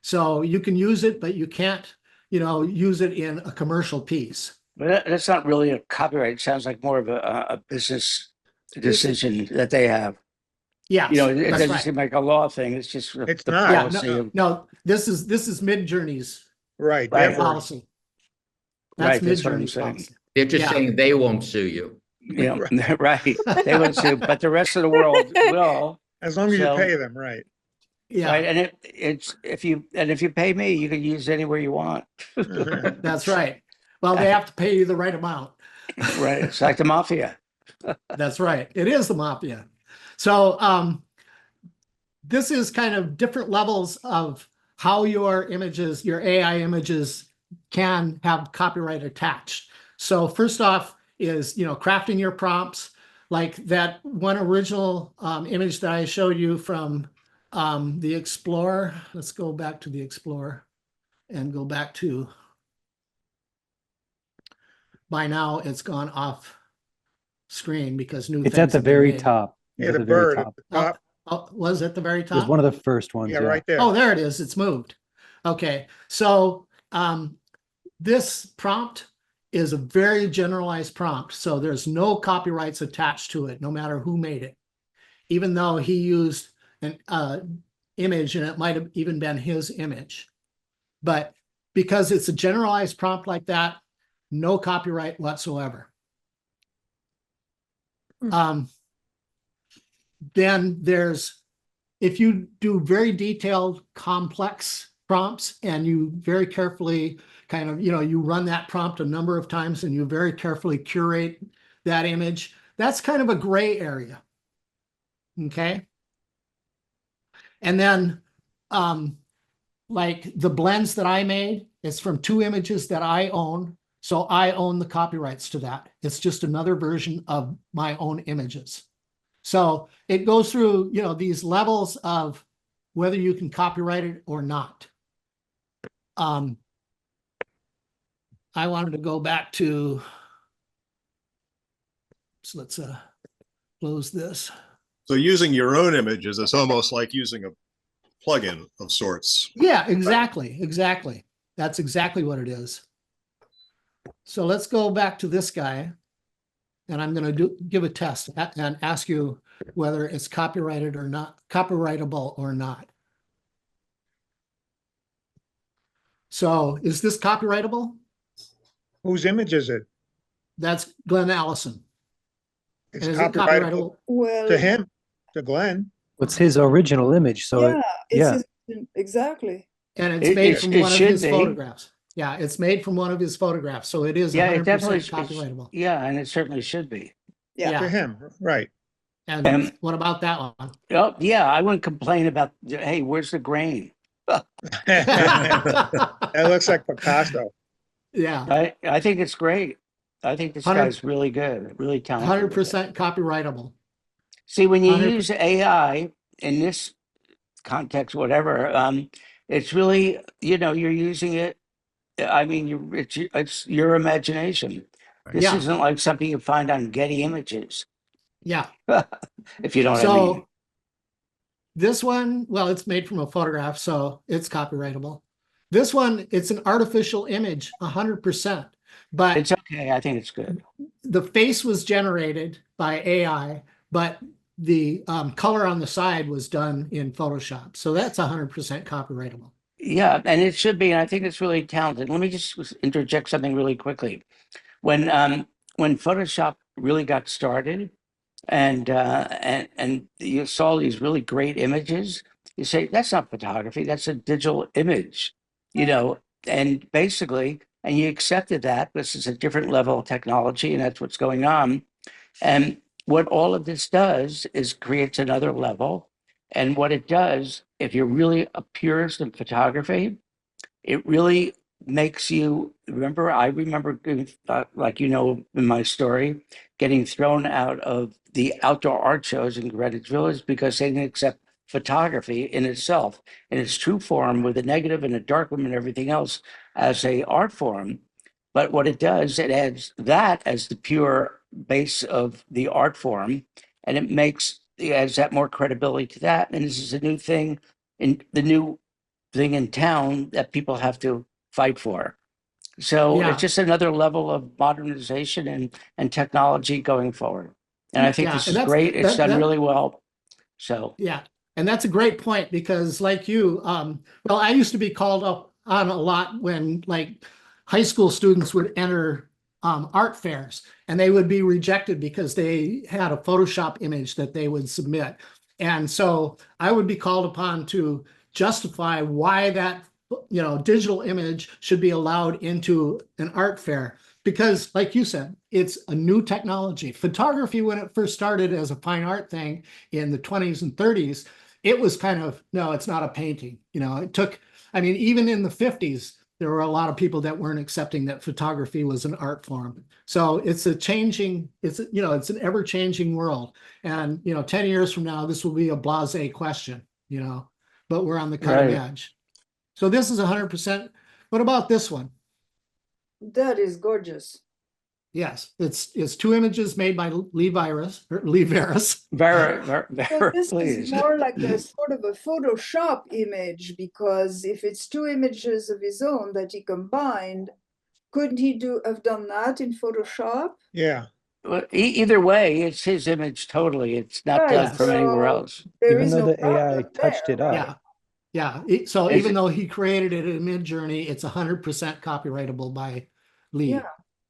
So you can use it, but you can't, use it in a commercial piece. But that's not really a copyright. It sounds like more of a business decision that they have. Yeah, it doesn't seem like a law thing. It's just it's the not. policy. No, this is Midjourney's right policy. That's right, Midjourney's policy. They're just Yeah. saying they won't sue you. Yeah, right. They would sue, but the rest of the world will. As long as you So- pay them, right? Yeah, Right, and if you pay me, you can use it anywhere you want. that's right. Well, they have to pay you the right amount. Right, it's like the mafia. That's right. It is the mafia. So this is kind of different levels of how your images, your AI images can have copyright attached. So first off is, crafting your prompts, like that one original image that I showed you from the Explorer. Let's go back to the Explorer and go back to, by now it's gone off screen because new It's things at the have been very made. top. Yeah, It's the at the very bird at top. the top. Oh, was it the very It was top? one of the first ones. Yeah, right there. Oh, there it is. It's moved. Okay. So this prompt is a very generalized prompt. So there's no copyrights attached to it, no matter who made it. Even though he used an image and it might have even been his image. But because it's a generalized prompt like that, no copyright whatsoever. Then there's, if you do very detailed, complex prompts and you very carefully kind of, you run that prompt a number of times and you very carefully curate that image, that's kind of a gray area. Okay. And then like the blends that I made, it's from 2 images that I own. So I own the copyrights to that. It's just another version of my own images. So it goes through, these levels of whether you can copyright it or not. I wanted to go back to, so let's close this. So using your own images is almost like using a plugin of sorts. Yeah, exactly. Exactly. That's exactly what it is. So let's go back to this guy. And I'm going to give a test and ask you whether it's copyrighted or not, copyrightable or not. So is this copyrightable? Whose image is it? That's Glenn Allison. It's And is it copyrightable Well, to him, to Glenn. It's his original image. So yeah, it's yeah. exactly. And it's made from one of his be. photographs. Yeah, it's made from one of his photographs. So it is 100% Yeah, it definitely copyrightable. Yeah, and it certainly should be. Yeah. To him, right. And what about that one? Oh, yeah, I wouldn't complain about, hey, where's the grain? That looks like Picasso. Yeah. I think it's great. I think this 100 guy's really good, really talented. 100% copyrightable. See, when you 100% use AI in this context, whatever, it's really, you're using it. I mean, it's your imagination. This Yeah. isn't like something you find on Getty Images, Yeah. if you know what I mean. So this one, well, it's made from a photograph, so it's copyrightable. This one, it's an artificial image, 100%. But It's okay. I think it's good. the face was generated by AI, but the color on the side was done in Photoshop. So that's 100% copyrightable. Yeah, and it should be, and I think it's really talented. Let me just interject something really quickly. When Photoshop really got started, and you saw these really great images, you say that's not photography, that's a digital image, and basically, and you accepted that this is a different level of technology, and that's what's going on. And what all of this does is creates another level. And what it does, if you're really a purist in photography, it really makes you remember. I remember, like in my story, getting thrown out of the outdoor art shows in Greenwich Village because they didn't accept photography in itself, in its true form, with a negative and a darkroom and everything else, as a art form. But what it does, it adds that as the pure base of the art form, and it adds that more credibility to that. And this is a new thing, in the new thing in town that people have to fight for. So Yeah. it's just another level of modernization and technology going forward. And I think Yeah, this and is great. It's done that- really well. So Yeah. And that's a great point because like you, well, I used to be called up on a lot when like high school students would enter art fairs, and they would be rejected because they had a Photoshop image that they would submit. And so I would be called upon to justify why that, digital image should be allowed into an art fair. Because like you said, it's a new technology. Photography, when it first started as a fine art thing in the 20s and 30s, it was kind of, no, it's not a painting. It took, even in the 50s, there were a lot of people that weren't accepting that photography was an art form. So it's an ever-changing world. And, 10 years from now, this will be a blasé question, but we're on the cutting edge. So this is 100%. What about this one? That is gorgeous. Yes, it's two images made by Lee Jaress. So this please. is more like a sort of a Photoshop image, because if it's two images of his own that he combined, couldn't he have done that in Photoshop? Yeah. Well, either way, it's his image totally. It's not Right, done from so anywhere else. there Even is though no the AI problem touched it there, up. right? Yeah. So Is even it- though he created it in Midjourney, it's 100% copyrightable by Lee. Yeah.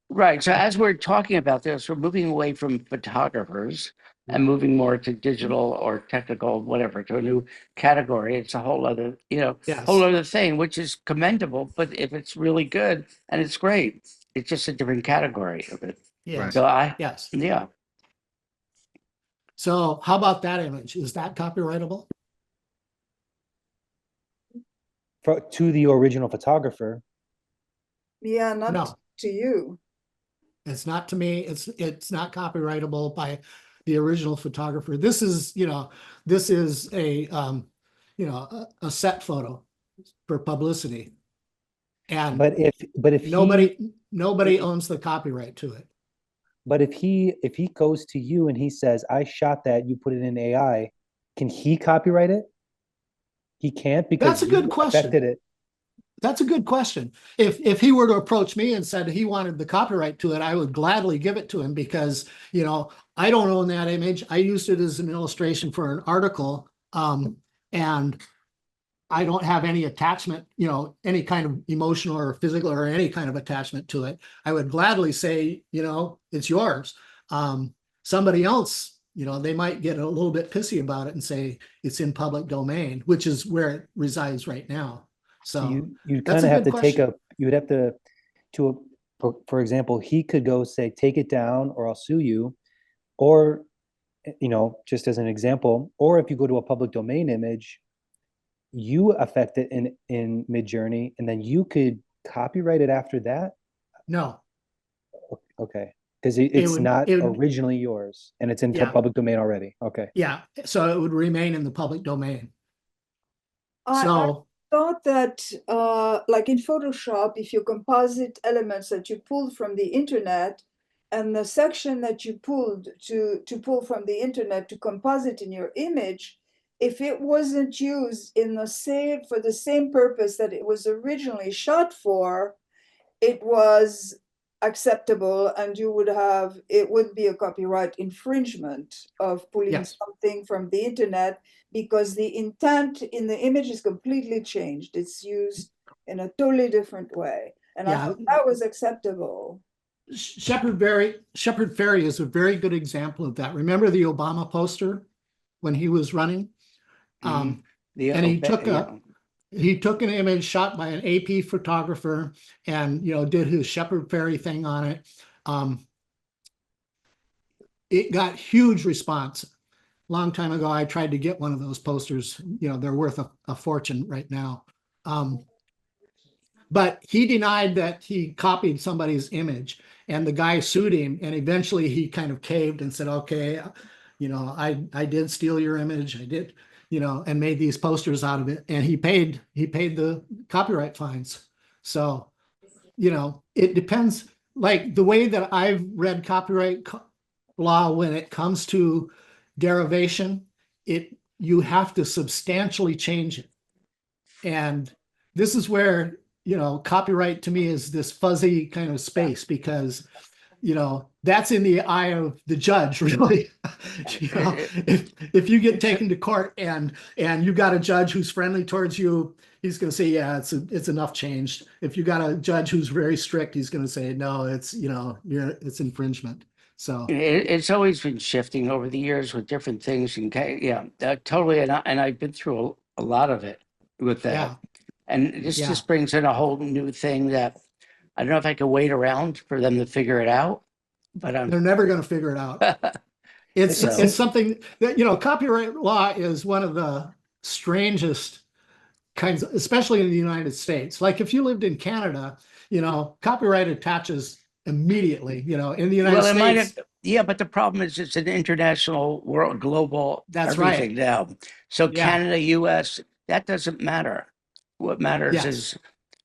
Right. So as we're talking about this, we're moving away from photographers and moving more to digital or technical, whatever, to a new category. It's a whole other, Yes. whole other thing, which is commendable. But if it's really good and it's great, it's just a different category of it. Yes. So Yes. yeah. So how about that image? Is that copyrightable? To the original photographer. Yeah, not No. to you. It's not to me. It's not copyrightable by the original photographer. This is, this is a set photo for publicity. And But if nobody owns the copyright to it. But if he goes to you and he says, I shot that, you put it in AI, can he copyright it? He can't, because That's a good you question. affected it. That's a good question. If he were to approach me and said he wanted the copyright to it, I would gladly give it to him, because, I don't own that image. I used it as an illustration for an article. And I don't have any attachment, any kind of emotional or physical or any kind of attachment to it. I would gladly say, it's yours. Somebody else, they might get a little bit pissy about it and say it's in public domain, which is where it resides right now. So you that's kind of a have good to question. you would have to for example, he could go say, take it down or I'll sue you. Or, just as an example, or if you go to a public domain image, you affect it in Midjourney, and then you could copyright it after that. No. Okay, because it's would- not it would- originally yours, and it's in Yeah. public domain already. Okay. Yeah. So it would remain in the public domain. I So thought that, like in Photoshop, if you composite elements that you pulled from the internet, and the section that you pulled to pull from the internet to composite in your image, if it wasn't used for the same purpose that it was originally shot for, it was acceptable, and it would be a copyright infringement of pulling Yes. something from the internet, because the intent in the image is completely changed. It's used in a totally different way. And I Yeah. thought that was acceptable. Shepard Fairey is a very good example of that. Remember the Obama poster when he was running? And he took an image shot by an AP photographer and, did his Shepard Fairey thing on it. It got huge response. Long time ago, I tried to get one of those posters. They're worth a fortune right now. But he denied that he copied somebody's image, and the guy sued him, and eventually he kind of caved and said, okay, I did steal your image. I did, and made these posters out of it. And he paid the copyright fines. So, it depends. Like the way that I've read copyright law, when it comes to derivation, you have to substantially change it. And this is where, copyright to me is this fuzzy kind of space, because that's in the eye of the judge, really. If you get taken to court and you got a judge who's friendly towards you, he's going to say, yeah, it's enough changed. If you got a judge who's very strict, he's going to say, no, it's it's infringement. So it's always been shifting over the years with different things. And totally. And I've been through a lot of it with that. Yeah. And this just brings in a whole new thing that I don't know if I could wait around for them to figure it out, but they're never going to figure it out. It's something that, copyright law is one of the strangest kinds, especially in the United States. Like if you lived in Canada, copyright attaches immediately, in the United States. But the problem is it's an international world, global, that's everything right. now. So Canada, US, that doesn't matter. What matters is,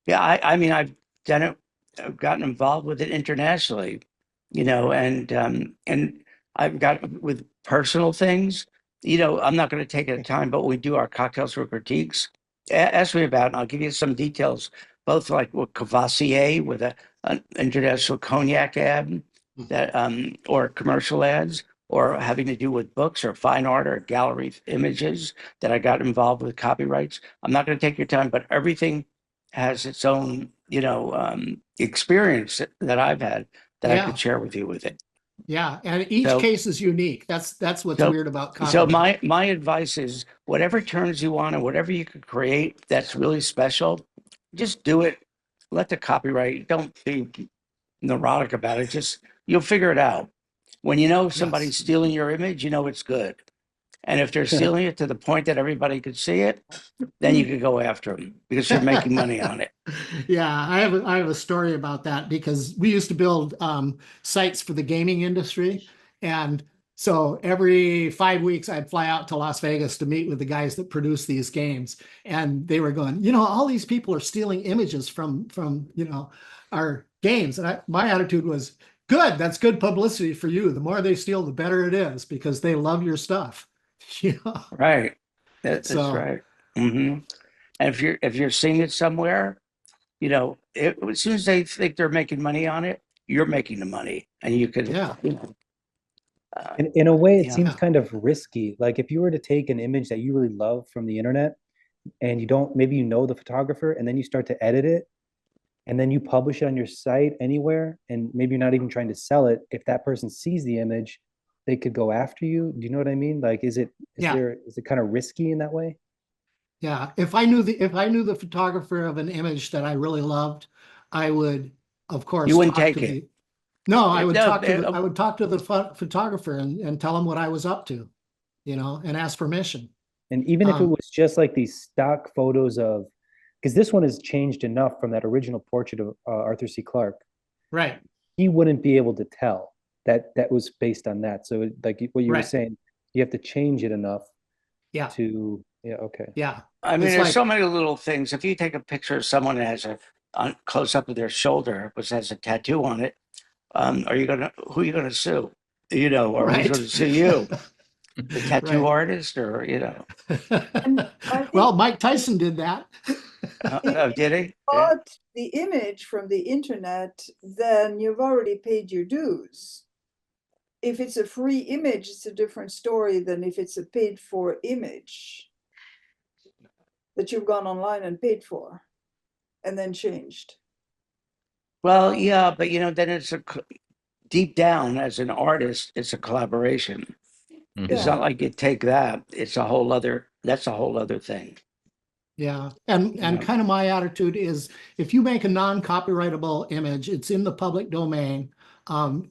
I mean, I've done it, I've gotten involved with it internationally, and I've got with personal things, I'm not going to take the time, but we do our cocktails for critiques. Ask me about it, and I'll give you some details, both like with Cavassier with an international cognac ad that, or commercial ads, or having to do with books or fine art or gallery images that I got involved with copyrights. I'm not going to take your time, but everything has its own, experience that I've had that I could share with you with it. Yeah, and each case is unique. That's what's weird about copyright. So my advice is whatever turns you on and whatever you could create that's really special, just do it. Let the copyright, don't be neurotic about it. Just, you'll figure it out. When somebody's stealing your image, it's good. And if they're stealing it to the point that everybody could see it, then you could go after them because you're making money on it. Yeah, I have a story about that because we used to build sites for the gaming industry. And so every 5 weeks, I'd fly out to Las Vegas to meet with the guys that produce these games. And they were going, all these people are stealing images from our games. And my attitude was, good, that's good publicity for you. The more they steal, the better it is because they love your stuff. Right. That's right. Mm-hmm. And if you're seeing it somewhere, as soon as they think they're making money on it, you're making the money, and you could, in a way, it seems kind of risky. Like if you were to take an image that you really love from the internet, and maybe the photographer, and then you start to edit it, and then you publish it on your site anywhere, and maybe you're not even trying to sell it. If that person sees the image, they could go after you. Do you know what I mean? Like, is it kind of risky in that way? Yeah. If I knew the photographer of an image that I really loved, I would, of course, you wouldn't take it. No, I would talk to the photographer and tell him what I was up to, and ask permission. And even if it was just like these stock photos of, because this one has changed enough from that original portrait of Arthur C. Clarke. Right. He wouldn't be able to tell that was based on that. So like what you were saying, you have to change it enough to, okay. Yeah. I mean, there's so many little things. If you take a picture of someone that has a close up of their shoulder, which has a tattoo on it, who are you going to sue? Or who's going to sue you? The tattoo artist, or well, Mike Tyson did that. Did he? Bought the image from the internet, then you've already paid your dues. If it's a free image, it's a different story than if it's a paid for image that you've gone online and paid for and then changed. Well, yeah, but then it's deep down as an artist, it's a collaboration. Mm-hmm. It's not like you take that. It's that's a whole other thing. Yeah. And kind of my attitude is if you make a non-copyrightable image, it's in the public domain.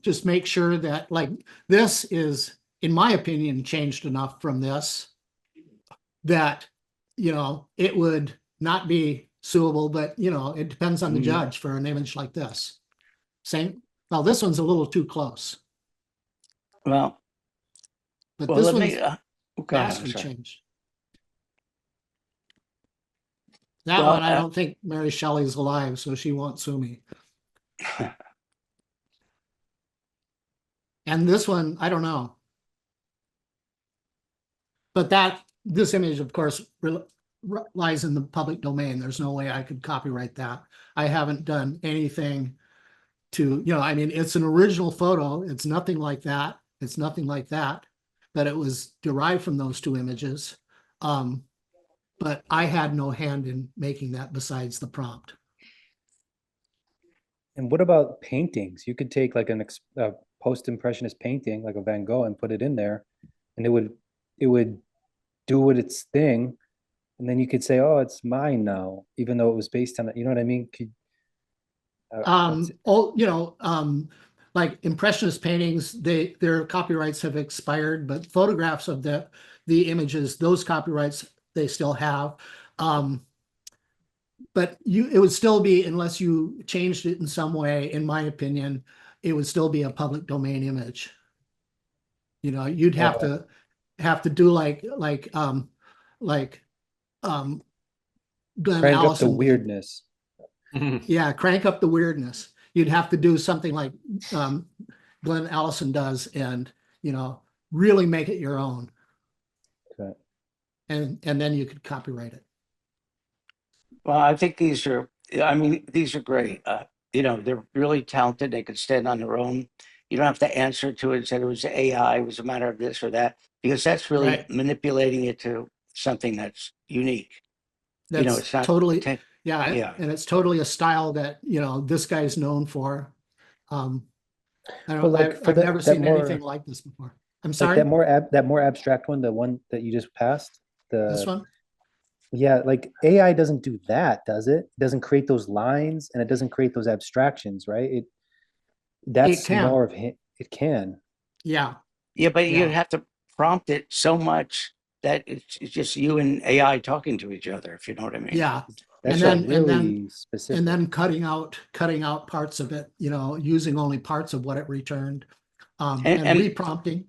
Just make sure that like this is, in my opinion, changed enough from this that, it would not be suable, but it depends on the judge for an image like this. Well, this one's a little too close. Well, but this one's vastly changed. That one, I don't think Mary Shelley's alive, so she won't sue me. And this one, I don't know. But this image, of course, lies in the public domain. There's no way I could copyright that. I haven't done anything to, I mean, it's an original photo. It's nothing like that. It's nothing like that, that it was derived from those two images. But I had no hand in making that besides the prompt. And what about paintings? You could take like a post-impressionist painting, like a Van Gogh, and put it in there, and it would do what its thing, and then you could say, "Oh, it's mine now," even though it was based on it. You know what I mean? Like impressionist paintings, their copyrights have expired, but photographs of the images, those copyrights they still have. But it would still be, unless you changed it in some way, in my opinion, it would still be a public domain image. You'd have to do like Glenn Crank up the Allison did. weirdness. Yeah, crank up the weirdness. You'd have to do something like Glenn Allison does, and really make it your own. Okay. And then you could copyright it. Well, I think these are great. They're really talented. They could stand on their own. You don't have to answer to it and say it was AI, it was a matter of this or that, because that's really Right. manipulating it to something that's unique. That's it's not totally, yeah. and it's totally a style that, this guy's known for. I But don't, like for I've that- never that seen more- anything like this before. I'm Like sorry, that more abstract one, the one that you just passed. this one? Yeah, like AI doesn't do that, does it? It doesn't create those lines, and it doesn't create those abstractions, right? That's can. more of it can. Yeah. Yeah, but you Yeah. have to prompt it so much that it's just you and AI talking to each other, if you know what I mean. Yeah. That's And then- really specific. And then cutting out parts of it, using only parts of what it returned, and reprompting.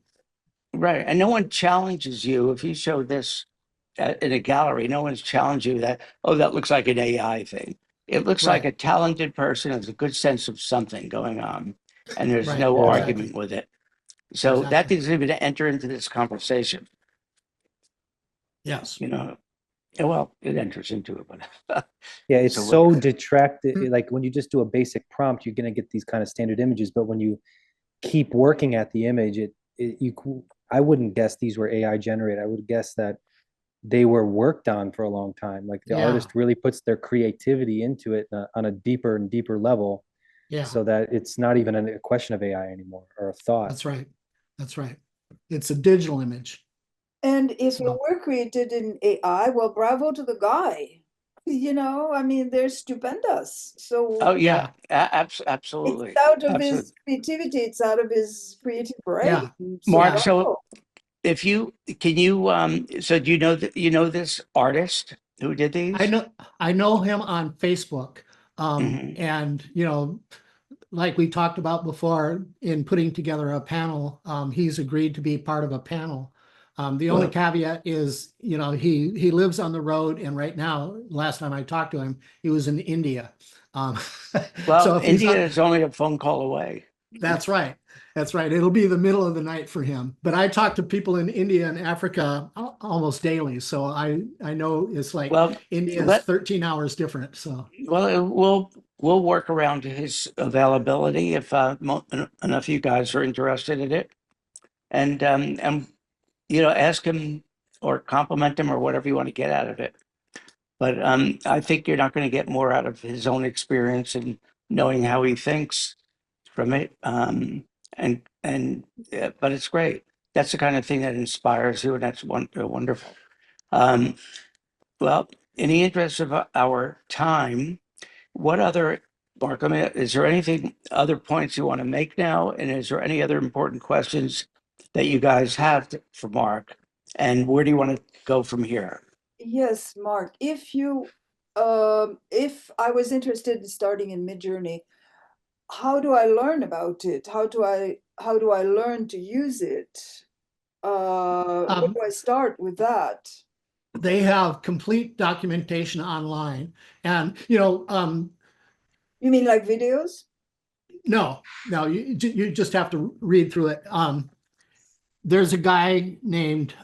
Right. And no one challenges you if you show this in a gallery. No one's challenged you that, oh, that looks like an AI thing. It looks like Right. a talented person has a good sense of something going on, and there's Right, no yeah. argument with it. So that Exactly. needs to be to enter into this conversation. Yes. Well, it enters into it, but Yeah, it's So so detracted. Like when you just do a basic prompt, you're gonna get these kind of standard images. But when you keep working at the image, I wouldn't guess these were AI generated. I would guess that they were worked on for a long time. Like the Yeah. artist really puts their creativity into it on a deeper and deeper level, Yeah, so that it's not even a question of AI anymore or a thought. that's right. That's right. It's a digital image. And if So- it were created in AI, well, bravo to the guy. I mean, they're stupendous. So oh yeah, absolutely. it's out of Absolutely. his creativity, it's out of his creative brain. Yeah. Mark, Yeah. so if you so do you know this artist who did these? I know him on Facebook. Mhm. And like we talked about before, in putting together a panel, he's agreed to be part of a panel. The only Well- caveat is, he lives on the road, and right now, last time I talked to him, he was in India. Well, so if he's India not- is only a phone call away. That's right. That's right. It'll be the middle of the night for him. But I talk to people in India and Africa almost daily, so I know it's like Well, India is let- 13 hours different. So Well, we'll work around his availability if enough of you guys are interested in it, and ask him or compliment him or whatever you want to get out of it. But I think you're not going to get more out of his own experience and knowing how he thinks from it. But it's great. That's the kind of thing that inspires you, and that's wonderful. Well, in the interest of our time, what other, Mark, is there anything, other points you want to make now? And is there any other important questions that you guys have for Mark? And where do you want to go from here? Yes, Mark, if I was interested in starting in Midjourney, how do I learn about it? How do I learn to use it? Where do I start with that? they have complete documentation online, and You mean like videos? no, you just have to read through it. There's a guy named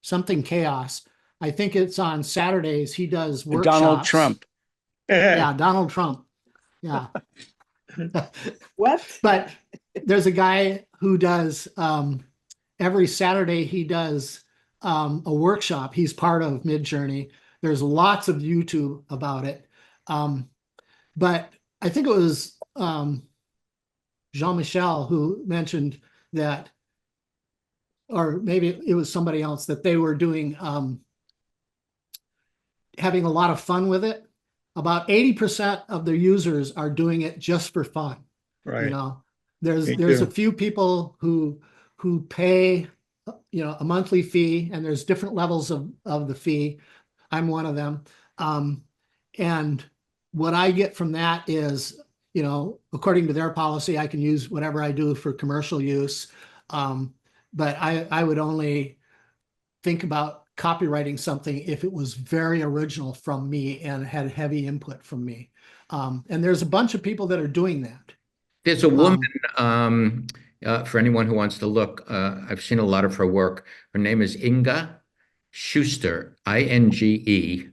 something Chaos. I think it's on Saturdays. He does workshops. Donald Trump. Yeah, Donald Trump. Yeah. What? But there's a guy who does every Saturday he does a workshop. He's part of Midjourney. There's lots of YouTube about it. But I think it was Jean-Michel who mentioned that, or maybe it was somebody else, that they were doing having a lot of fun with it. About 80% of their users are doing it just for fun. Right. You know, Me there's too. a few people who pay, you know, a monthly fee, and there's different levels of the fee. I'm one of them. And what I get from that is, you know, according to their policy, I can use whatever I do for commercial use. But I would only think about copywriting something if it was very original from me and had heavy input from me. And there's a bunch of people that are doing that. There's a woman, for anyone who wants to look, I've seen a lot of her work. Her name is Inga Schuster, I-N-G-E.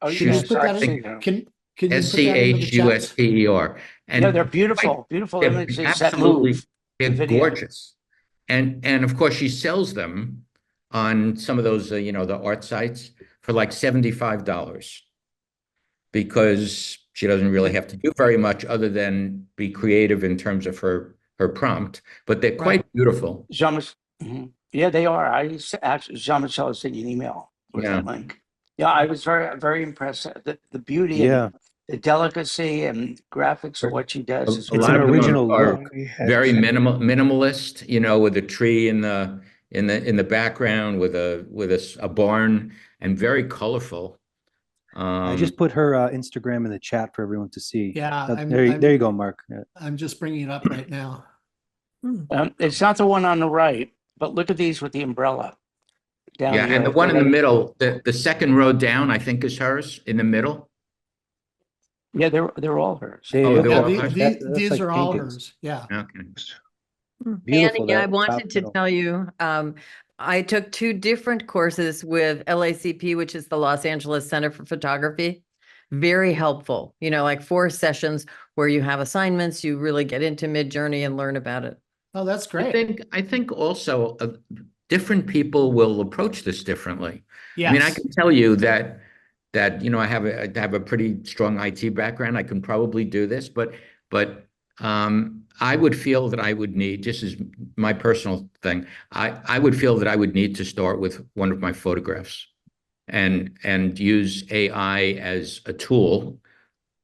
Oh, Can you yes, put I've that seen in? them. Can you put that into the chat? S-C-H-U-S-T-E-R. Yeah, they're beautiful, beautiful they're images that absolutely, move. they're the video. gorgeous. And of course, she sells them on some of those, you know, the art sites for like $75 because she doesn't really have to do very much other than be creative in terms of her prompt, but they're quite beautiful. Yeah, they are. I actually, Jean-Michel sent you an email with that link. Yeah, I was very, very impressed. The beauty and the delicacy and graphics of what she does. A lot of them are very minimalist, you know, with a tree in the background, with a barn, and very colorful. I just put her Instagram in the chat for everyone to see. Yeah, there you go, Mark. I'm just bringing it up right now. It's not the one on the right, but look at these with the umbrella. Down Yeah, here. and the one in the middle, the second row down, I think is hers in the middle. Yeah, they're all hers. These are all hers. Yeah. Okay. Beautiful. Annie, I wanted to tell you, I took 2 different courses with LACP, which is the Los Angeles Center for Photography. Very helpful, you know, like 4 sessions where you have assignments, you really get into Midjourney and learn about it. Oh, that's great. I think also different people will approach this differently. Yes. I mean, I can tell you that you know, I have a pretty strong IT background. I can probably do this, but I would feel that I would need, just as my personal thing, I would feel that I would need to start with one of my photographs and use AI as a tool.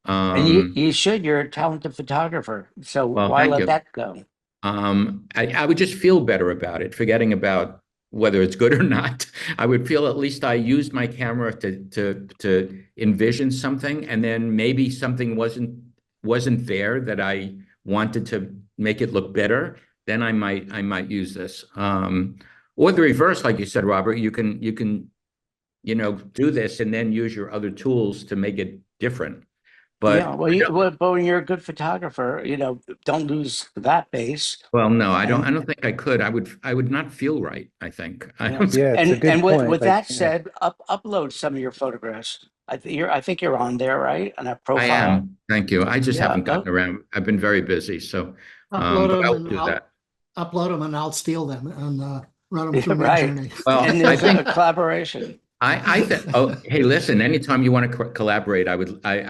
And you should. You're a talented photographer, so why let that go? I would just feel better about it, forgetting about whether it's good or not. I would feel at least I used my camera to envision something, and then maybe something wasn't there that I wanted to make it look better. Then I might use this. Or the reverse, like you said, Robert, you can you know, do this and then use your other tools to make it different. But yeah, but when you're a good photographer, you know, don't lose that base. Well, no, I don't think I could. I would not feel right, I think. Yeah, it's a good point. With that said, upload some of your photographs. I think you're on there, right? On that profile. I am. Thank you. I just haven't gotten around. I've been very busy, so I'll do that. Upload them and I'll steal them and run them through Midjourney. Well, and there's a collaboration. Oh, hey, listen, anytime you want to collaborate, I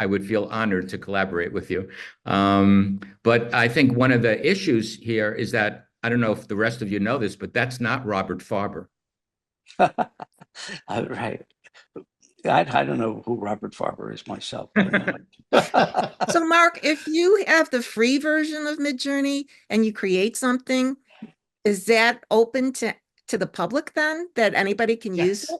would feel honored to collaborate with you. But I think one of the issues here is that, I don't know if the rest of you know this, but that's not Robert Farber. Right. I don't know who Robert Farber is myself. So Mark, if you have the free version of Midjourney and you create something, is that open to the public then, that anybody can use it?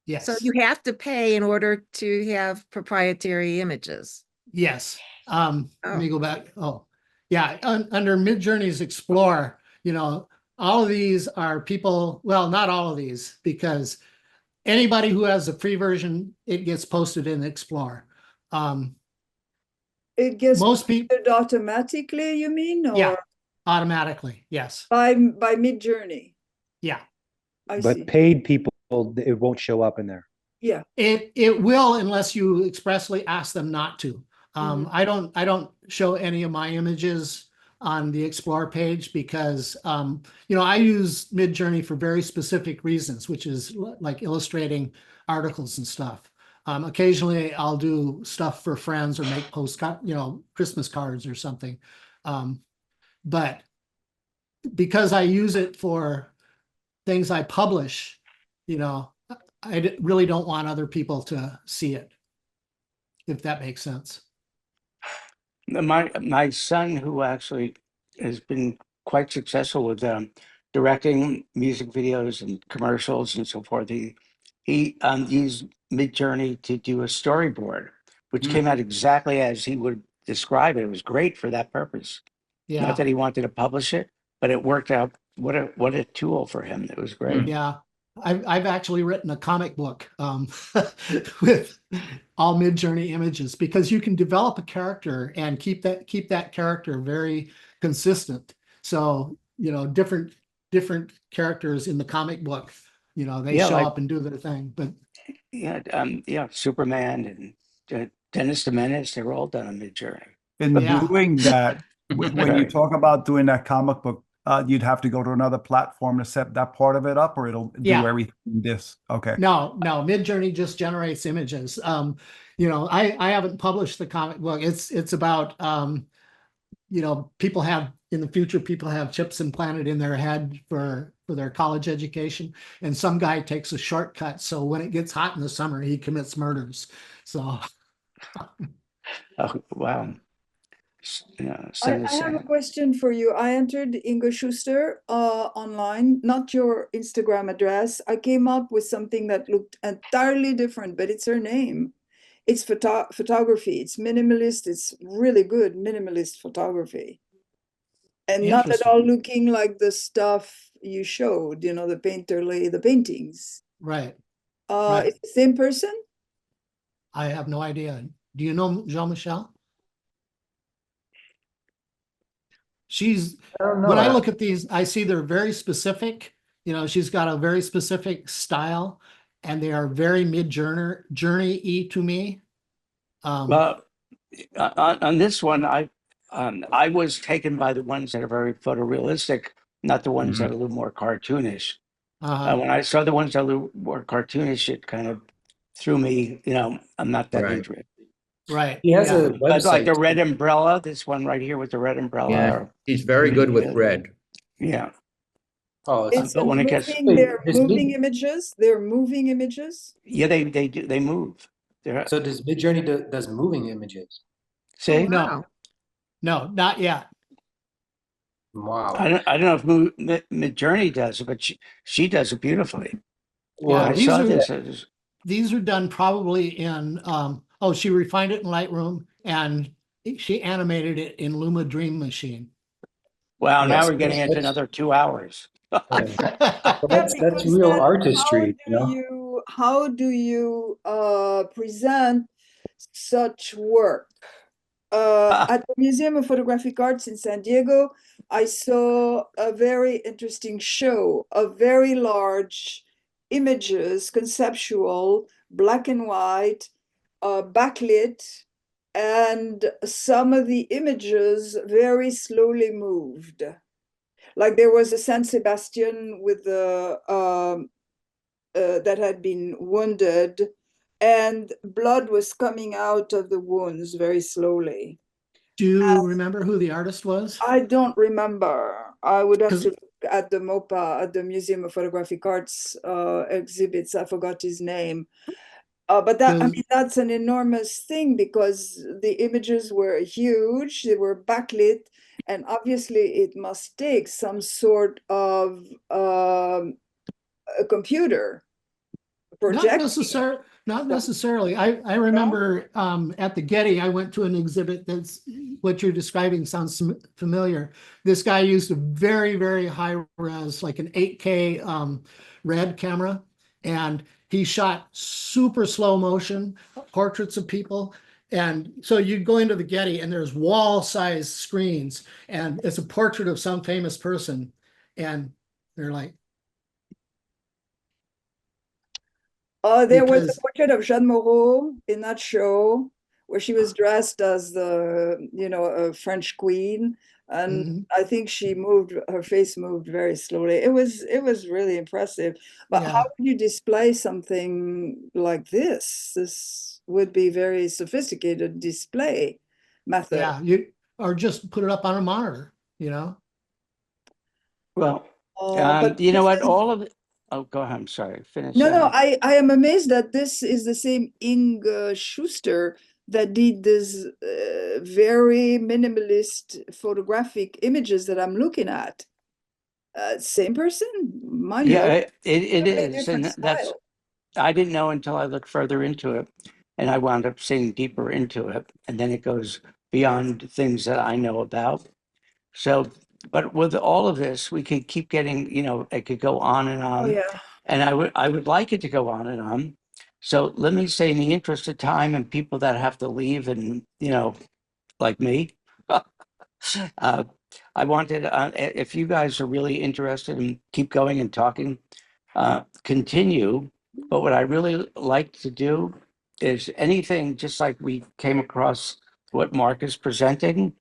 Yes. So you have to pay in order to have proprietary images. Yes. Let me go back. Oh, yeah. Under Midjourney's Explore, you know, all of these are people, well, not all of these, because anybody who has the free version, it gets posted in Explore. It gets most people automatically, you mean? Or yeah, automatically, yes. By Midjourney. Yeah. But paid people, it won't show up in there. Yeah. It will, unless you expressly ask them not to. I don't show any of my images on the Explore page because, I use Midjourney for very specific reasons, which is like illustrating articles and stuff. Occasionally I'll do stuff for friends or make postcard, Christmas cards or something. But because I use it for things I publish, I really don't want other people to see it, if that makes sense. My son, who actually has been quite successful with directing music videos and commercials and so forth, he used Midjourney to do a storyboard, which came out exactly as he would describe it. It was great for that purpose. Yeah. Not that he wanted to publish it, but it worked out. What a tool for him. It was great. Yeah. I've actually written a comic book with all Midjourney images because you can develop a character and keep that character very consistent. So, different characters in the comic book, they show up and do their thing. But Superman and Dennis the Menace, they were all done on Midjourney. In doing that, when you talk about doing that comic book, you'd have to go to another platform to set that part of it up, or it'll do everything in this. Okay. No, Midjourney just generates images. I haven't published the comic book. It's about, people have in the future, people have chips implanted in their head for their college education. And some guy takes a shortcut. So when it gets hot in the summer, he commits murders. So. Oh, wow. I have a question for you. I entered Ingo Schuster online, not your Instagram address. I came up with something that looked entirely different, but it's her name. It's photography. It's minimalist. It's really good minimalist photography. And not at all looking like the stuff you showed, the painterly, the paintings. Right. It's the same person? I have no idea. Do you know Jean-Michel? When I look at these, I see they're very specific. She's got a very specific style, and they are very Midjourney-y to me. Well, on this one, I was taken by the ones that are very photorealistic, not the ones that are a little more cartoonish. When I saw the ones that are a little more cartoonish, it kind of threw me. I'm not that into it. Right. He has a website. But like the red umbrella, this one right here with the red umbrella. Yeah, he's very good with red. Yeah. Oh, but when it gets they're moving images. They're moving images. Yeah, they do. They move. So does Midjourney does moving images? See? No, not yet. Wow. I don't know if Midjourney does it, but she does it beautifully. Well, these are done probably in. She refined it in Lightroom and she animated it in Luma Dream Machine. Wow, now we're getting into another 2 hours. That's real artistry. How do you present such work? At the Museum of Photographic Arts in San Diego, I saw a very interesting show of very large images, conceptual, black and white, backlit, and some of the images very slowly moved. Like there was a San Sebastian with the that had been wounded, and blood was coming out of the wounds very slowly. Do you remember who the artist was? I don't remember. I would have to look at the MOPA, at the Museum of Photographic Arts exhibits. I forgot his name. But that's an enormous thing because the images were huge, they were backlit, and obviously it must take some sort of a computer projector. Not necessarily. I remember at the Getty, I went to an exhibit that's what you're describing sounds familiar. This guy used a very, very high res, like an 8K red camera, and he shot super slow motion portraits of people. And so you go into the Getty and there's wall-sized screens and it's a portrait of some famous person. And they're like, there was a portrait of Jeanne Moreau in that show where she was dressed as the, a French queen. And I think her face moved very slowly. It was really impressive. But how would you display something like this? This would be very sophisticated display method. Yeah, or just put it up on a monitor, Well, but you know what? All of it. Oh, go ahead. I'm sorry. Finish. No, I am amazed that this is the same Inge Schuster that did this very minimalist photographic images that I'm looking at. Same person? Mind you, Yeah, it totally is, different and that's. style. I didn't know until I looked further into it, and I wound up seeing deeper into it, and then it goes beyond things that I know about. So, but with all of this, we could keep getting, it could go on and on. Oh yeah. And I would like it to go on and on. So let me say, in the interest of time and people that have to leave, and like me, I wanted, if you guys are really interested in keep going and talking, continue. But what I really like to do is anything, just like we came across what Mark is presenting.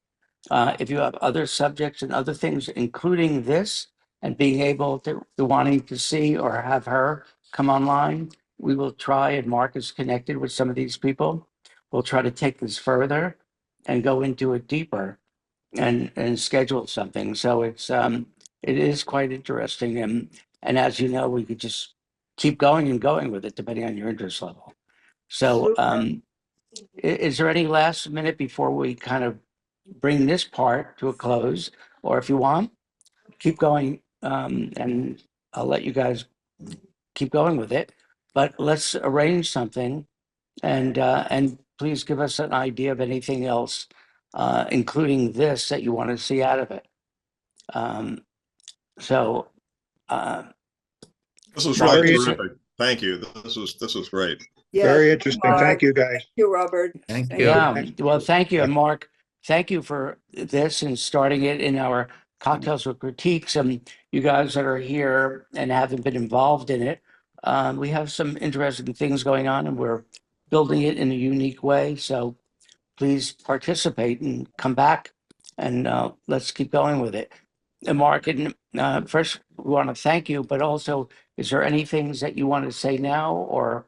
If you have other subjects and other things, including this, and being able to wanting to see or have her come online, we will try, and Mark is connected with some of these people. We'll try to take this further and go into it deeper and schedule something. So it is quite interesting. And as you know, we could just keep going and going with it depending on your interest level. So is there any last minute before we kind of bring this part to a close, or if you want, keep going, and I'll let you guys keep going with it. But let's arrange something, and please give us an idea of anything else, including this, that you want to see out of it. This was Mark, really terrific. Thank you. This was great. Yeah, Very interesting. Thank you, guys. Thank you, Robert. Thank you. Yeah, well, thank you, and Mark. Thank you for this and starting it in our Cocktails with Critiques. And you guys that are here and haven't been involved in it, we have some interesting things going on, and we're building it in a unique way. So please participate and come back, and let's keep going with it. And Mark, and first we want to thank you, but also, is there any things that you want to say now, or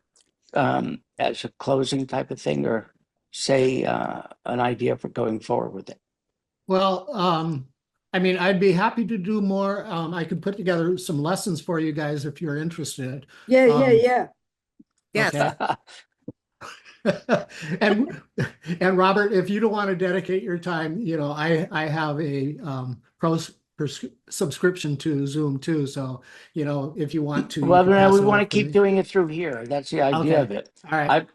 as a closing type of thing, or say an idea for going forward with it? Well, I'd be happy to do more. I could put together some lessons for you guys if you're interested. Yeah. Yes. Okay. and Robert, if you don't want to dedicate your time, I have a subscription to Zoom too. So, if you want to, well, we want to keep doing it through here. That's the idea of it. All right.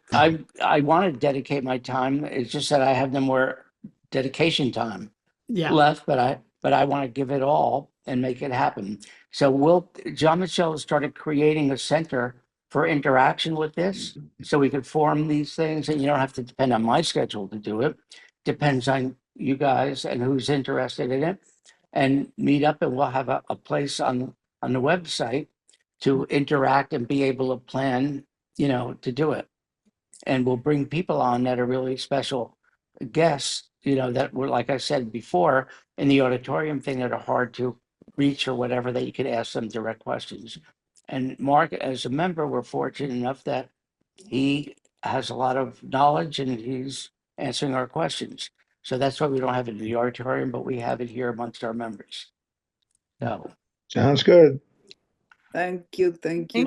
I want to dedicate my time. It's just that I have no more dedication time left, but I want to give it all and make it happen. So Jean-Michel started creating a center for interaction with this, so we could form these things, and you don't have to depend on my schedule to do it. Depends on you guys and who's interested in it, and meet up, and we'll have a place on the website to interact and be able to plan, to do it. And we'll bring people on that are really special guests, that were, like I said before, in the auditorium thing, that are hard to reach or whatever, that you could ask them direct questions. And Mark, as a member, we're fortunate enough that he has a lot of knowledge and he's answering our questions. So that's why we don't have it in the auditorium, but we have it here amongst our members. So Sounds good. Thank you. Thank you.